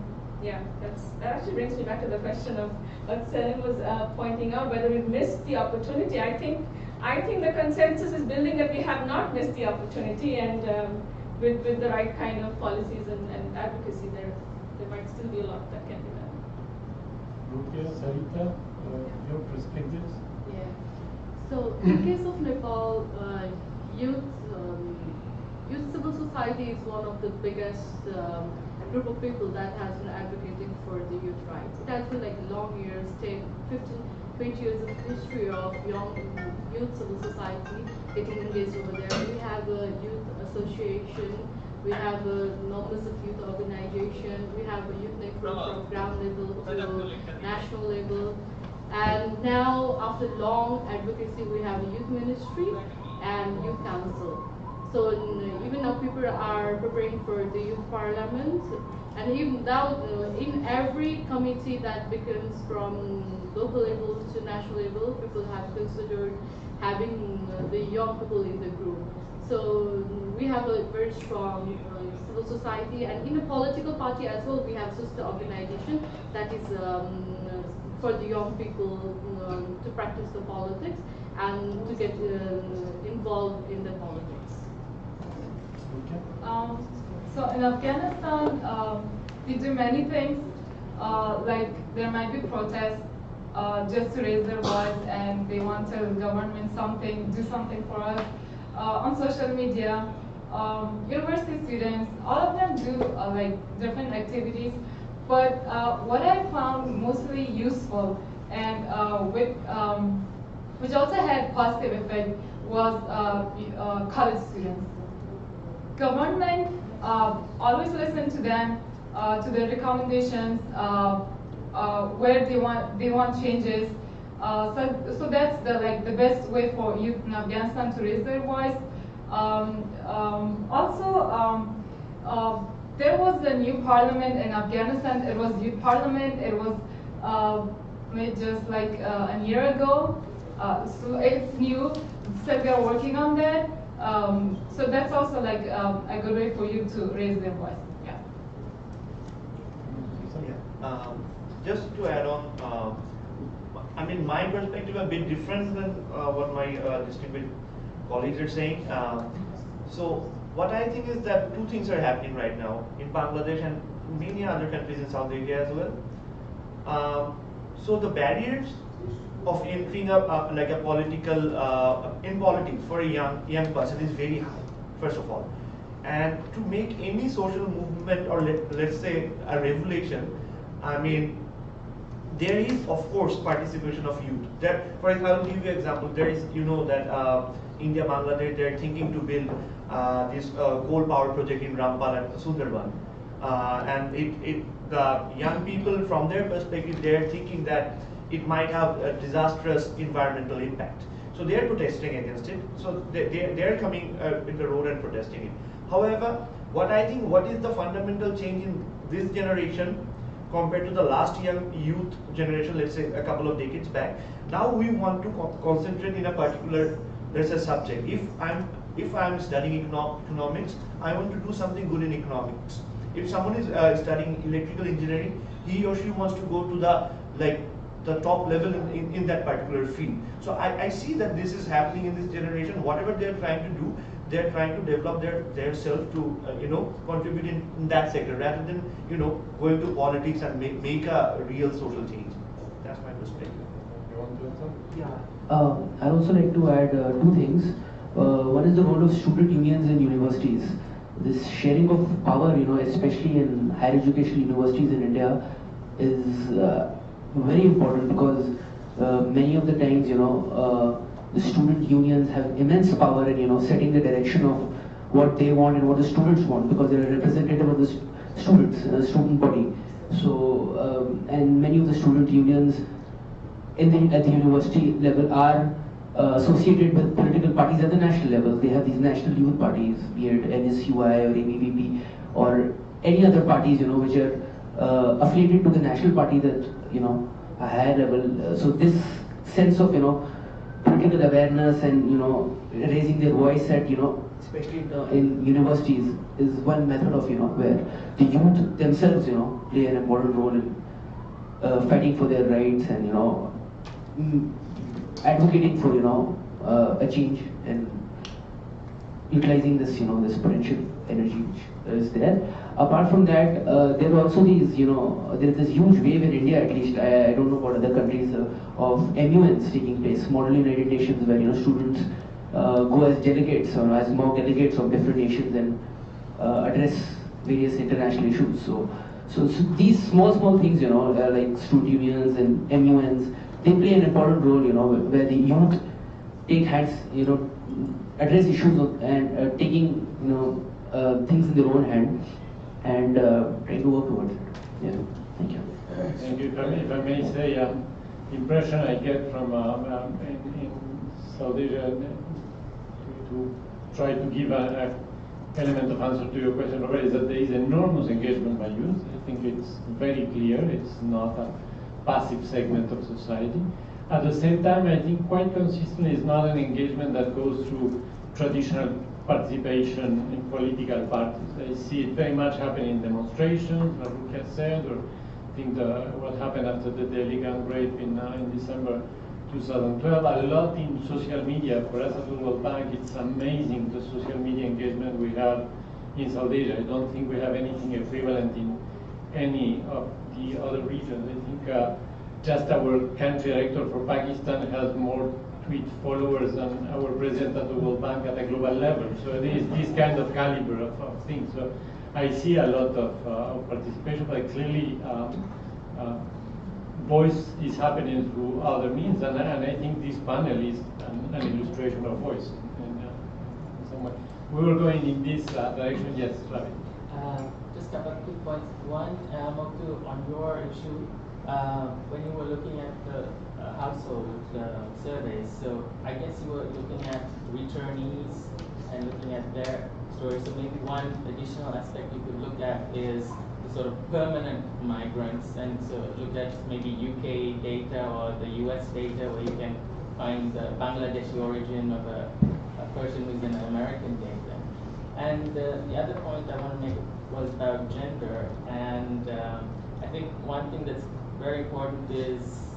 actually brings me back to the question of what Salim was pointing out, whether we've missed the opportunity. I think the consensus is building that we have not missed the opportunity, and with the right kind of policies and advocacy, there might still be a lot that can be done. Roquiya, Sarita, your perspectives? Yeah. So in case of Nepal, youth civil society is one of the biggest group of people that has been advocating for the youth rights. It has been like long years, 10, 15, 20 years of history of young youth civil society getting engaged over there. We have a youth association, we have a numbers of youth organization, we have a youth network from ground level to national level. And now, after long advocacy, we have a youth ministry and youth council. So even now people are preparing for the youth parliament, and even now in every committee that becomes from local level to national level, people have considered having the young people in the group. So we have a very strong civil society, and in the political party as well, we have sister organization that is for the young people to practice the politics and to get involved in the politics. So in Afghanistan, we do many things. Like there might be protests just to raise their voice, and they want to government do something for us. On social media, university students, all of them do like different activities. But what I found mostly useful and which also had positive effect was college students. Government always listen to them, to their recommendations, where they want changes. So that's the best way for youth in Afghanistan to raise their voice. There was a new parliament in Afghanistan. It was youth parliament. It was made just like a year ago. So it's new. So we are working on that. So that's also like a good way for you to raise their voice. Yeah. Just to add on, I mean, my perspective a bit different than what my distinguished colleagues are saying. So what I think is that two things are happening right now in Bangladesh and many other countries in South Asia as well. So the barriers of entering like a political in politics for a young person is very high, first of all. And to make any social movement, or let's say a revolution, I mean, there is of course participation of youth. There, for example, I'll give you an example. There is, you know, that India, Bangladesh, they're thinking to build this coal power project in Rampal and Sundarban, and the young people from their perspective, they're thinking that it might have a disastrous environmental impact. So they are protesting against it. So they're coming in the road and protesting it. However, what is the fundamental change in this generation compared to the last young youth generation, let's say a couple of decades back? Now we want to concentrate in a particular, let's say, subject. If I'm studying economics, I want to do something good in economics. If someone is studying electrical engineering, he or she wants to go to the top level in that particular field. So I see that this is happening in this generation. Whatever they're trying to do, they're trying to develop their self to contribute in that sector, rather than going to politics and make a real social change. That's my perspective. You want to answer? Yeah. I'd also like to add two things. One is the role of student unions in universities. This sharing of power, especially in higher education universities in India, is very important, because many of the times, the student unions have immense power in, setting the direction of what they want and what the students want, because they're a representative of the students, student body. So, and many of the student unions at the university level are associated with political parties at the national level. They have these national youth parties, be it NSUI or ABVP or any other parties, which are affiliated to the national party that, a higher level. So this sense of, political awareness and, raising their voice at, especially in universities is one method of, where the youth themselves, play an important role in fighting for their rights and, advocating for, a change and utilizing this, this potential energy which is there. Apart from that, there are also these, there is this huge wave in India, at least, I don't know about other countries, of MUNs taking place, Model United Nations, where, students go as delegates or as mock delegates of different nations and address various international issues. So these small things, like student unions and MUNs, they play an important role, where the youth take hands, address issues and taking, things in their own hand and trying to work towards it. Yeah, thank you. Thank you. If I may say, impression I get from in South Asia to try to give an element of answer to your question, Robert, is that there is enormous engagement by youth. I think it's very clear. It's not a passive segment of society. At the same time, I think quite consistently it's not an engagement that goes through traditional participation in political parties. I see it very much happening in demonstrations, like Roquiya said, or I think what happened after the Delhi gang rape in December 2012. A lot in social media. For us at the World Bank, it's amazing the social media engagement we have in South Asia. I don't think we have anything equivalent in any of the other regions. I think just our country director for Pakistan has more tweet followers than our president at the World Bank at a global level. So there is this kind of caliber of things. So I see a lot of participation, but clearly voice is happening through other means, and I think this panel is an illustration of voice in some way. We were going in this direction, yes, Ravi. Just a couple of quick points. One, Moogdho, on your issue, when you were looking at the household surveys, so I guess you were looking at returnees and looking at their stories. So maybe one additional aspect you could look at is the sort of permanent migrants, and so look at maybe UK data or the US data where you can find the Bangladeshi origin of a person who's in American data. And the other point I want to make was about gender, and I think one thing that's very important is,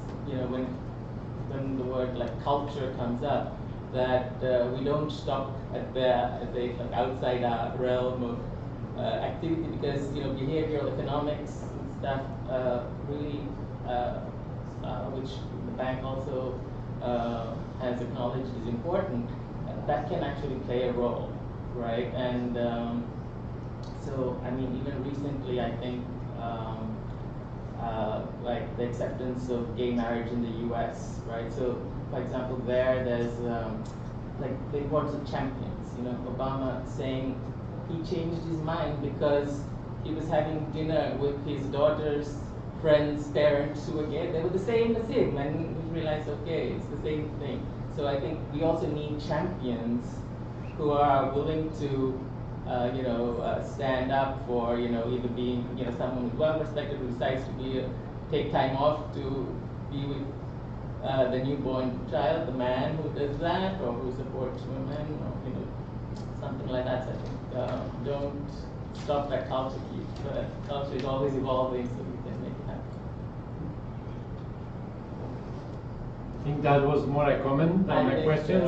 when the word like culture comes up, that we don't stop at the outside our realm of activity, because behavioral economics and stuff really, which the bank also has acknowledged is important, that can actually play a role, right? And so I mean, even recently, I think like the acceptance of gay marriage in the US, right? So, for example, there's like the importance of champions. Obama saying he changed his mind because he was having dinner with his daughter's friends' parents who were gay. They were the same as him, and he realized, okay, it's the same thing. So I think we also need champions who are willing to stand up for, either being, someone who's well respected, who decides to take time off to be with the newborn child, the man who does that, or who supports women, or, something like that. So I think don't stop that culture. Culture is always evolving, so we can make it happen. I think that was more a comment than a question.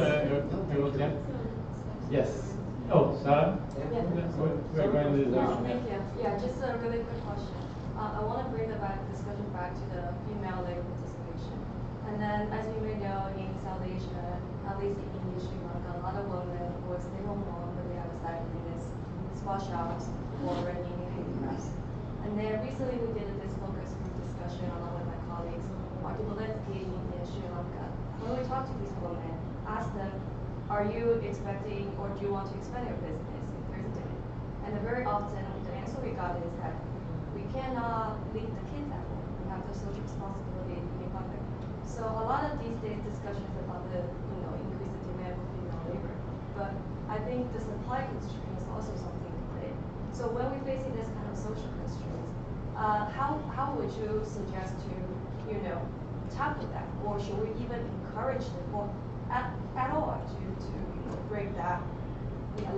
Yes. Oh, Sarah? We're going to this direction. Thank you. Yeah, just a really quick question. I want to bring the discussion back to the female labor participation. And then, as you may know, in South Asia, at least in Sri Lanka, a lot of women work stay home mom, but they have a side business, spot shops, or renting handicrafts. And then recently we did this focus group discussion along with my colleagues on people education in Sri Lanka. When we talk to these women, ask them, are you expecting or do you want to expand your business if there's a demand? And very often the answer we got is that we cannot leave the kids at home. We have the social responsibility to be mother. So a lot of these days discussions about the increase in demand for female labor. But I think the supply constraint is also something to play. So when we're facing this kind of social constraints, How would you suggest to, tackle that? Or should we even encourage them or at all to break that,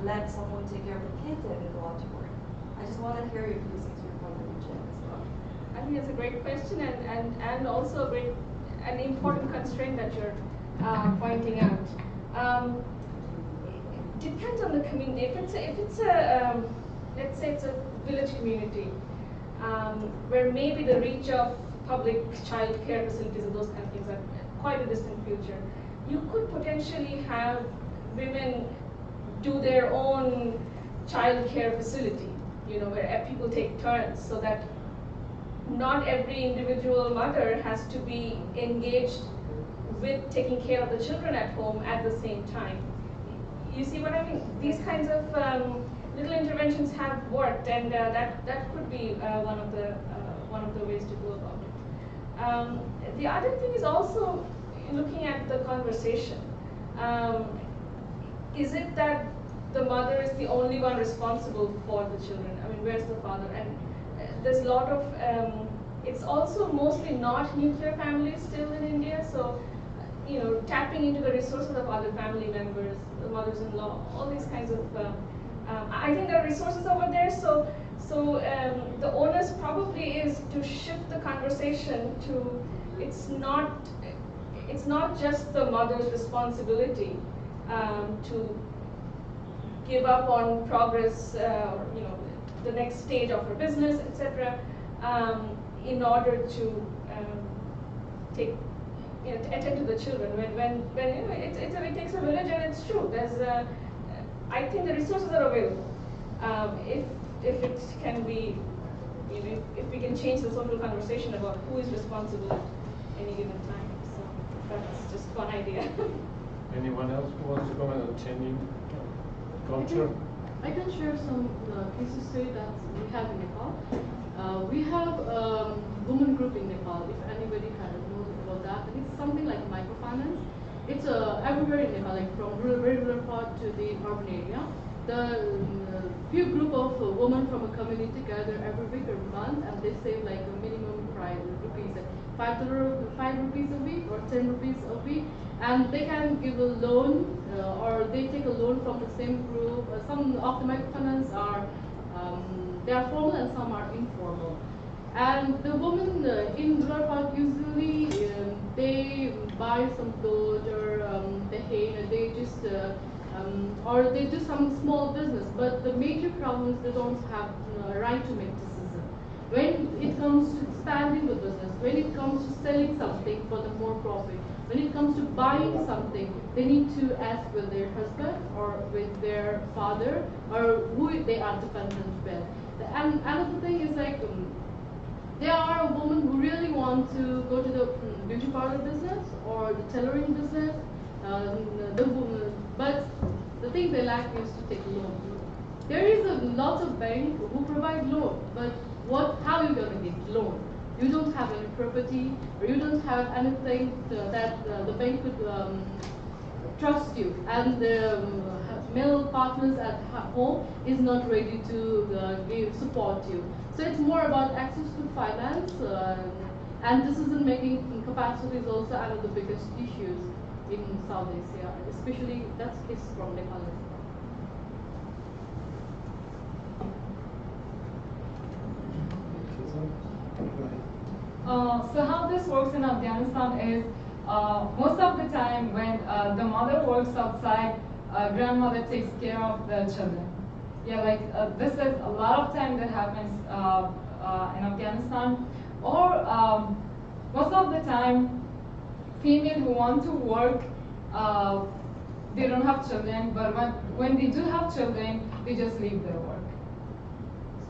let someone take care of the kids and then go out to work? I just want to hear your views since you're from the region as well. I think it's a great question and also an important constraint that you're pointing out. Depends on the community. If it's a let's say it's a village community where maybe the reach of public child care facilities and those kind of things are quite a distant future, you could potentially have women do their own child care facility, where people take turns, so that not every individual mother has to be engaged with taking care of the children at home at the same time. You see what I mean? These kinds of little interventions have worked, and that could be one of the ways to go about it. The other thing is also looking at the conversation. Is it that the mother is the only one responsible for the children? I mean, where's the father? And there's a lot of, it's also mostly not nuclear families still in India, so tapping into the resources of other family members, the mothers-in-law, all these kinds of, I think there are resources over there, so the onus probably is to shift the conversation to, it's not just the mother's responsibility to give up on progress, the next stage of her business, etc., in order to attend to the children. When it takes a village, and it's true. There's I think the resources are available. If it can be, if we can change the social conversation about who is responsible at any given time. So that's just one idea. Anyone else who wants to comment on changing culture? I can share some cases study that we have in Nepal. We have a women group in Nepal, if anybody knows about that. And it's something like microfinance. It's everywhere in Nepal, like from very rural part to the urban area. The few group of women from a community gather every week or month, and they save like a minimum price rupees, like 5 rupees a week or 10 rupees a week, and they can give a loan or they take a loan from the same group. Some of the microfinance are they are formal and some are informal. And the women in rural part usually they buy some clothes or they just or they do some small business. But the major problem is they don't have right to make decision. When it comes to expanding the business, when it comes to selling something for the more profit, when it comes to buying something, they need to ask with their husband or with their father or who they are dependent with. And another thing is like there are women who really want to go to the beauty parlor business or the tailoring business, but the thing they lack is to take loan. There is a lot of banks who provide loan, but how are you going to get loan? You don't have any property, or you don't have anything that the bank could trust you, and the male partners at home is not ready to support you. So it's more about access to finance, and decision-making capacity is also one of the biggest issues in South Asia, especially that's the case from Nepal. So how this works in Afghanistan is most of the time when the mother works outside, grandmother takes care of the children. Yeah, like this is a lot of time that happens in Afghanistan. Or most of the time, female who want to work, they don't have children, but when they do have children, they just leave their work.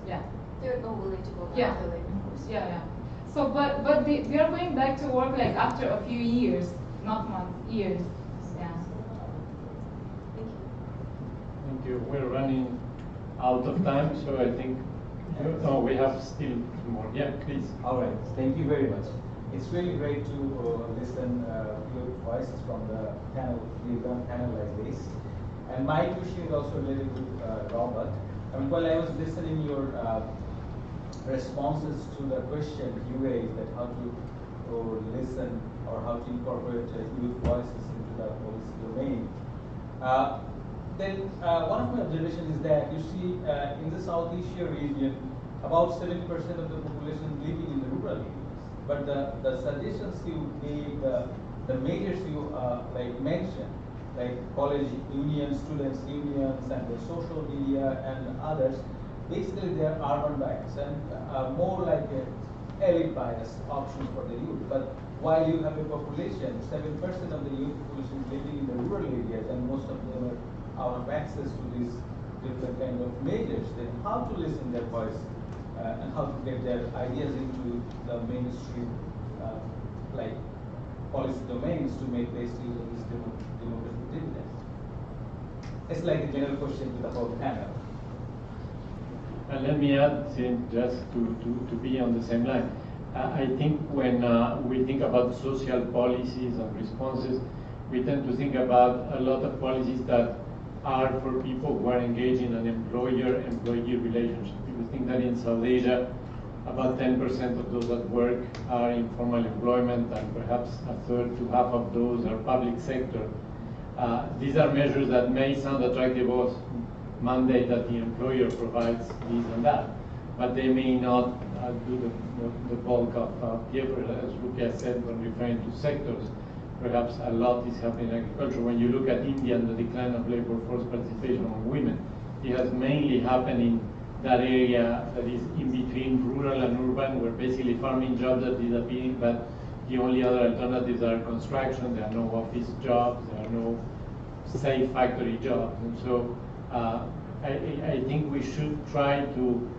Yeah. They're not willing to go back Yeah. to the labor force. Yeah. So, but they are going back to work like after a few years, not months, years. Yeah. Thank you. We're running out of time, so I think we have still more. Yeah, please. All right. Thank you very much. It's really great to listen your voices from the panel. We've done panel like this, and my question is also related to Robert. While I was listening your responses to the question you raised, that how to listen or how to incorporate youth voices into the policy domain. Then one of my observations is that you see in the South Asia region, about 70% of the population living in the rural areas. But the suggestions you gave, the measures you mentioned, like college unions, students unions, and the social media and others, basically they are urban bias and more like a elite bias option for the youth. But while you have a population, 7% of the youth population living in the rural areas, and most of them are out of access to these different kind of measures, then how to listen their voice and how to get their ideas into the mainstream policy domains to make best use of this democratic dividend? It's like a general question to the whole panel. And let me add, just to be on the same line. I think when we think about social policies and responses, we tend to think about a lot of policies that are for people who are engaged in an employer-employee relationship. If you think that in South Asia, about 10% of those that work are in formal employment, and perhaps a third to half of those are public sector. These are measures that may sound attractive as mandate that the employer provides this and that, but they may not do the bulk of the effort, as Roquiya said when referring to sectors. Perhaps a lot is happening in agriculture. When you look at India and the decline of labor force participation among women, it has mainly happened in that area that is in between rural and urban, where basically farming jobs are disappearing, but the only other alternatives are construction. There are no office jobs, there are no safe factory jobs. And so I think we should try to,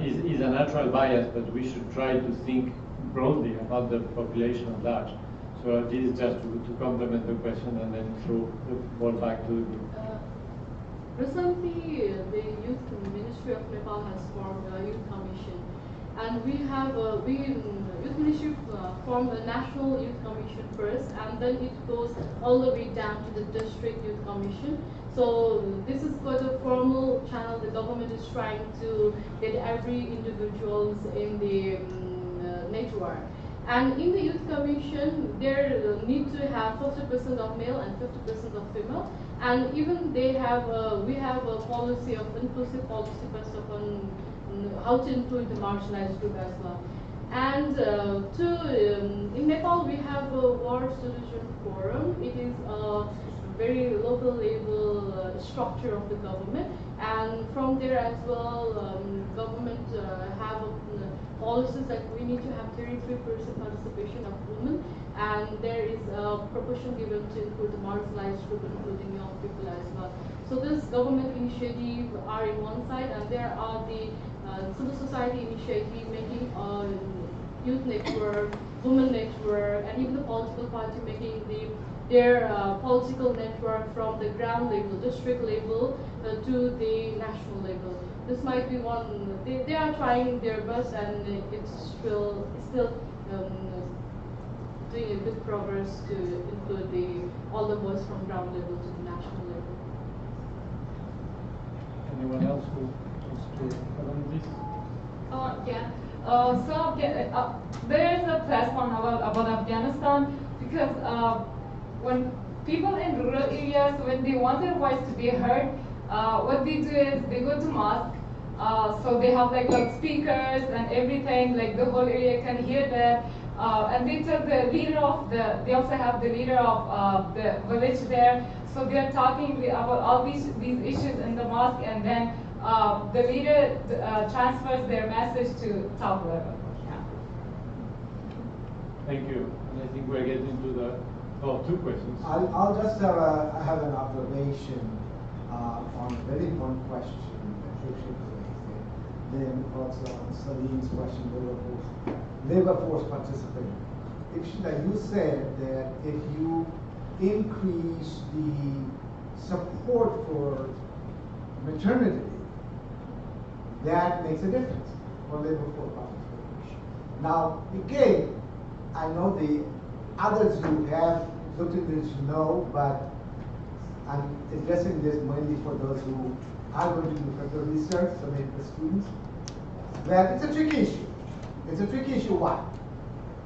is a natural bias, but we should try to think broadly about the population at large. So this is just to complement the question and then throw the ball back to the group. Recently, the Youth Ministry of Nepal has formed a youth commission, and we have Youth Ministry formed a national youth commission first, and then it goes all the way down to the district youth commission. So this is for the formal channel. The government is trying to get every individuals in the network. And in the youth commission, there need to have 50% of male and 50% of female. And even they have, we have a policy of inclusive policy based upon how to include the marginalized group as well. And in Nepal, we have a War Solution Forum. It is a very local level structure of the government. And from there as well, government have policies that we need to have 33% participation of women, and there is a proportion given to include the marginalized group, including young people as well. So this government initiative are in one side, and there are the civil society initiative making a youth network, women network, and even the political party making their political network from the ground level, district level, to the national level. This might be one. They are trying their best, and it's still doing a good progress to include all the voice from ground level to the national level. Anyone else who wants to comment this? Yeah. There is a platform about Afghanistan, because when people in rural areas, when they want their voice to be heard, what they do is they go to mosque. So they have like speakers and everything, like the whole area can hear that. And they tell the leader of they also have the leader of the village there. So they are talking about all these issues in the mosque, and then the leader transfers their message to top level. Yeah. Thank you. And I think we're getting to the two questions. I'll just have an observation on a very important question. Then also on Salim's question, labor force participation. Ipshita, you said that if you increase the support for maternity leave, that makes a difference for labor force participation. Now, again, I know the others who have looked at this know, but I'm addressing this mainly for those who are going to do further research, so maybe the students. Well, it's a tricky issue. It's a tricky issue. Why?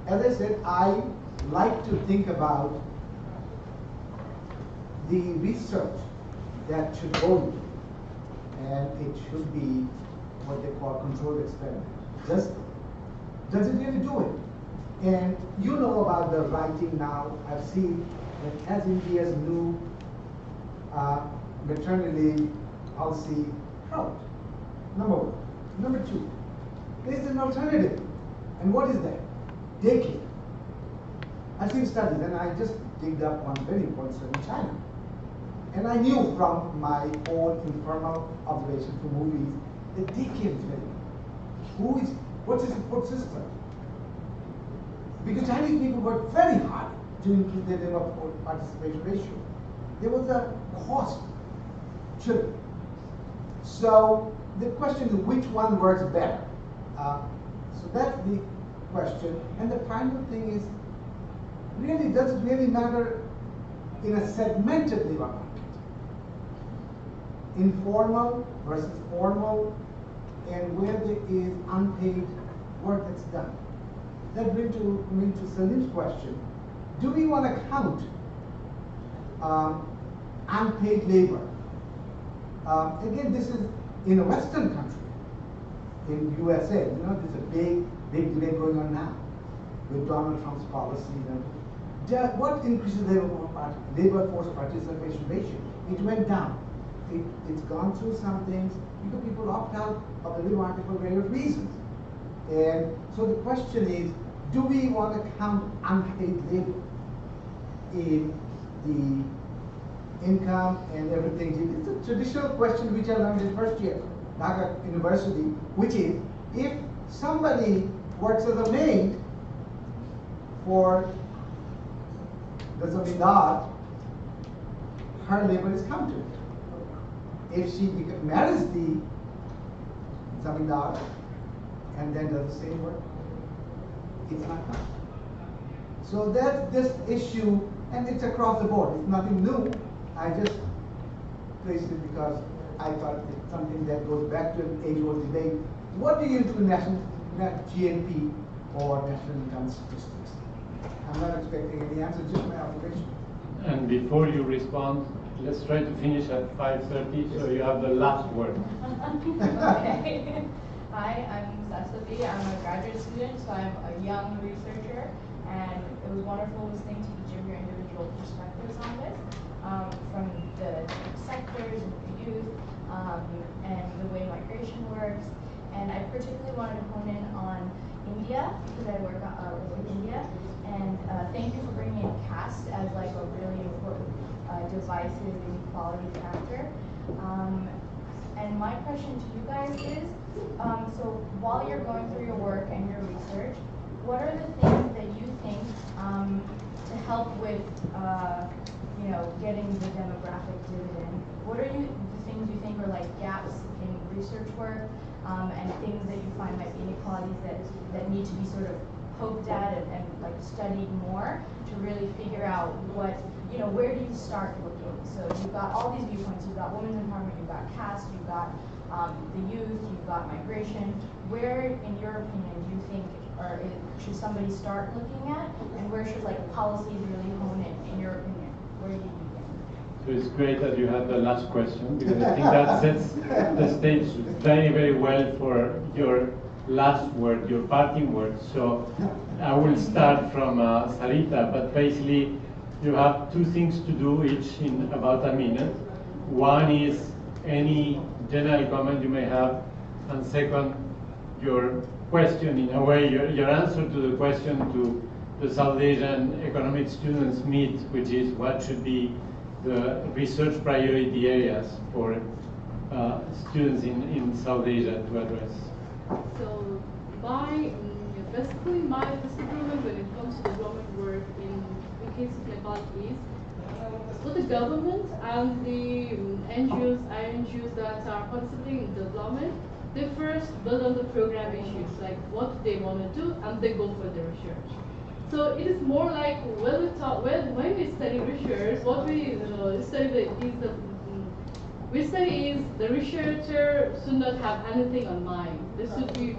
As I said, I like to think about the research that should go into it, and it should be what they call controlled experiment. Does it really do it? And you know about the writing now. I've seen that as India's new maternity leave policy out. Number one. Number two, there's an alternative. And what is that? Daycare. I've seen studies, and I just digged up one very important study in China. And I knew from my own informal observation from movies that daycare is very good. What's the support system? Because Chinese people worked very hard to increase their labor participation ratio. There was a cost to it. So the question is which one works better? So that's the question. And the final thing is, really, does it really matter in a segmented labor market? Informal versus formal, and where there is unpaid work that's done. That brings me to Salim's question. Do we want to count unpaid labor? Again, this is in a Western country, in USA. You know, there's a big debate going on now with Donald Trump's policies. And what increases labor force participation ratio? It went down. It's gone through some things because people opt out of the labor market for various reasons. And so the question is, do we want to count unpaid labor in the income and everything? It's a traditional question which I learned in first year, Dhaka University, which is, if somebody works as a maid for the zamindar, her labor is counted. If she marries the zamindar and then does the same work, it's not counted. So that's this issue, and it's across the board. It's nothing new. I just placed it because I thought it's something that goes back to an age-old debate. What do you do in national GNP or national income statistics? I'm not expecting any answer, just my observation. And before you respond, let's try to finish at 5:30, so you have the last word. Okay. Hi, I'm Sasavi. I'm a graduate student, so I'm a young researcher, and it was wonderful listening to each of your individual perspectives on this, from the sectors and the youth, and the way migration works. And I particularly wanted to hone in on India, because I work with India. And thank you for bringing in caste as like a really important divisive inequality factor. And my question to you guys is, so while you're going through your work and your research, what are the things that you think to help with, getting the demographic dividend? What are the things you think are like gaps in research work, and things that you find might be inequalities that need to be sort of poked at and like studied more to really figure out what, where do you start looking? So you've got all these viewpoints. You've got women's empowerment, you've got caste, you've got the youth, you've got migration. Where, in your opinion, do you think, or should somebody start looking at, and where should like policies really hone in your opinion? Where do you begin? So it's great that you had the last question, because I think that sets the stage very, very well for your last word, your parting word. So I will start from Sarita, but basically you have two things to do each in about a minute. One is any general comment you may have, and second, your question, in a way, your answer to the question to the South Asian Economic Students Meet, which is what should be the research priority areas for students in South Asia to address. So basically my disagreement when it comes to development work in the case of Nepal is for the government and the NGOs, INGOs that are participating in development, they first build on the program issues, like what they want to do, and they go for the research. So it is more like when we study research, what we study is the we say is the researcher should not have anything on mind. There should be,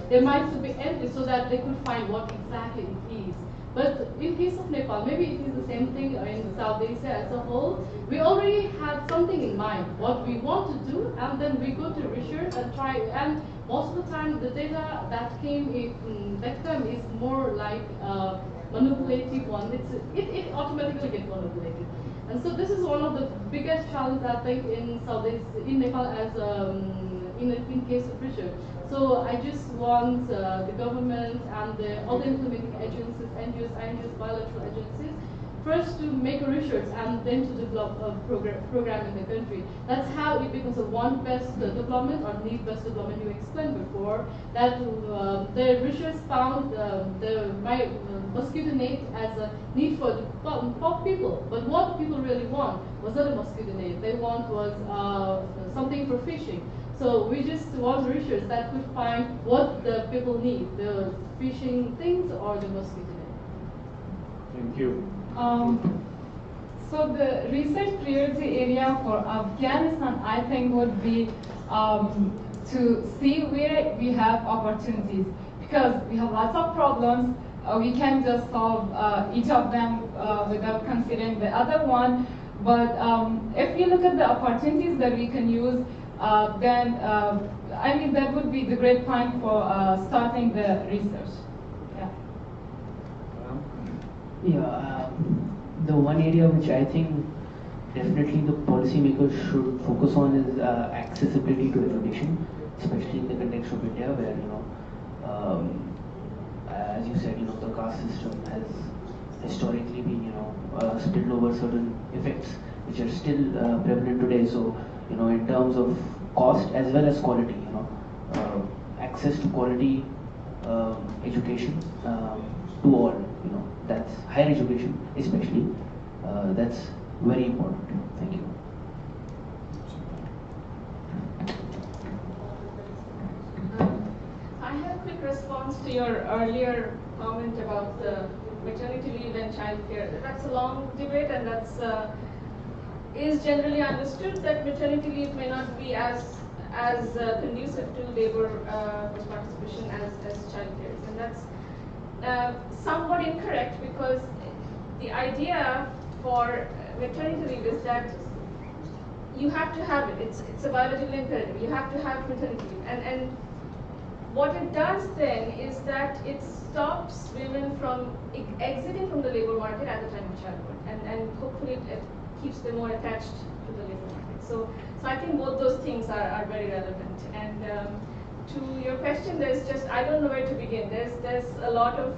their mind should be empty so that they could find what exactly it is. But in case of Nepal, maybe it is the same thing in South Asia as a whole. We already have something in mind, what we want to do, and then we go to research and try. And most of the time, the data that came that time is more like manipulative one. It automatically gets manipulated. And so this is one of the biggest challenges I think in in Nepal as in case of research. So I just want the government and the other implementing agencies, NGOs, bilateral agencies, first to make a research and then to develop a program in the country. That's how it becomes a one-best development or need-based development you explained before. That the research found the mosquito net as a need for the people. But what people really want was not a mosquito net. They want was something for fishing. So we just want research that could find what the people need, the fishing things or the mosquito net. Thank you. So the research priority area for Afghanistan, I think, would be to see where we have opportunities, because we have lots of problems. We can't just solve each of them without considering the other one. But if you look at the opportunities that we can use, then I mean that would be the great point for starting the research. Yeah. Yeah, the one area which I think definitely the policymakers should focus on is accessibility to education, especially in the context of India, where as you said, the caste system has historically been spilled over certain effects which are still prevalent today. So in terms of cost as well as quality, access to quality education to all, that's higher education especially, that's very important. Thank you. I have a quick response to your earlier comment about the maternity leave and childcare. That's a long debate, and that's is generally understood that maternity leave may not be as conducive to labor force participation as childcare, and that's somewhat incorrect, because the idea for maternity leave is that you have to have it. It's a biological imperative. You have to have maternity leave, and what it does then is that it stops women from exiting from the labor market at the time of childbirth, and hopefully it keeps them more attached to the labor market. So I think both those things are very relevant. And to your question, I don't know where to begin. There's a lot of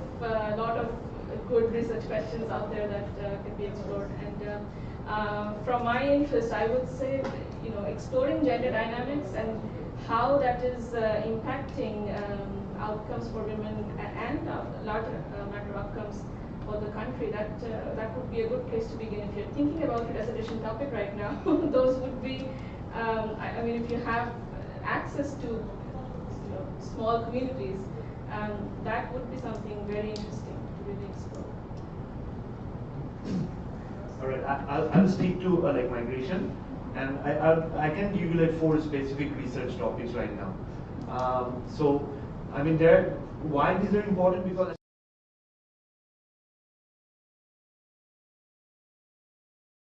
good research questions out there that can be explored. And from my interest, I would say, exploring gender dynamics and how that is impacting outcomes for women and larger macro outcomes for the country. That would be a good place to begin. If you're thinking about it as a discussion topic right now, those would be, I mean, if you have access to small communities, that would be something very interesting to really explore. All right, I'll speak to like migration, and I can give you like 4 specific research topics right now. So I mean, why these are important, because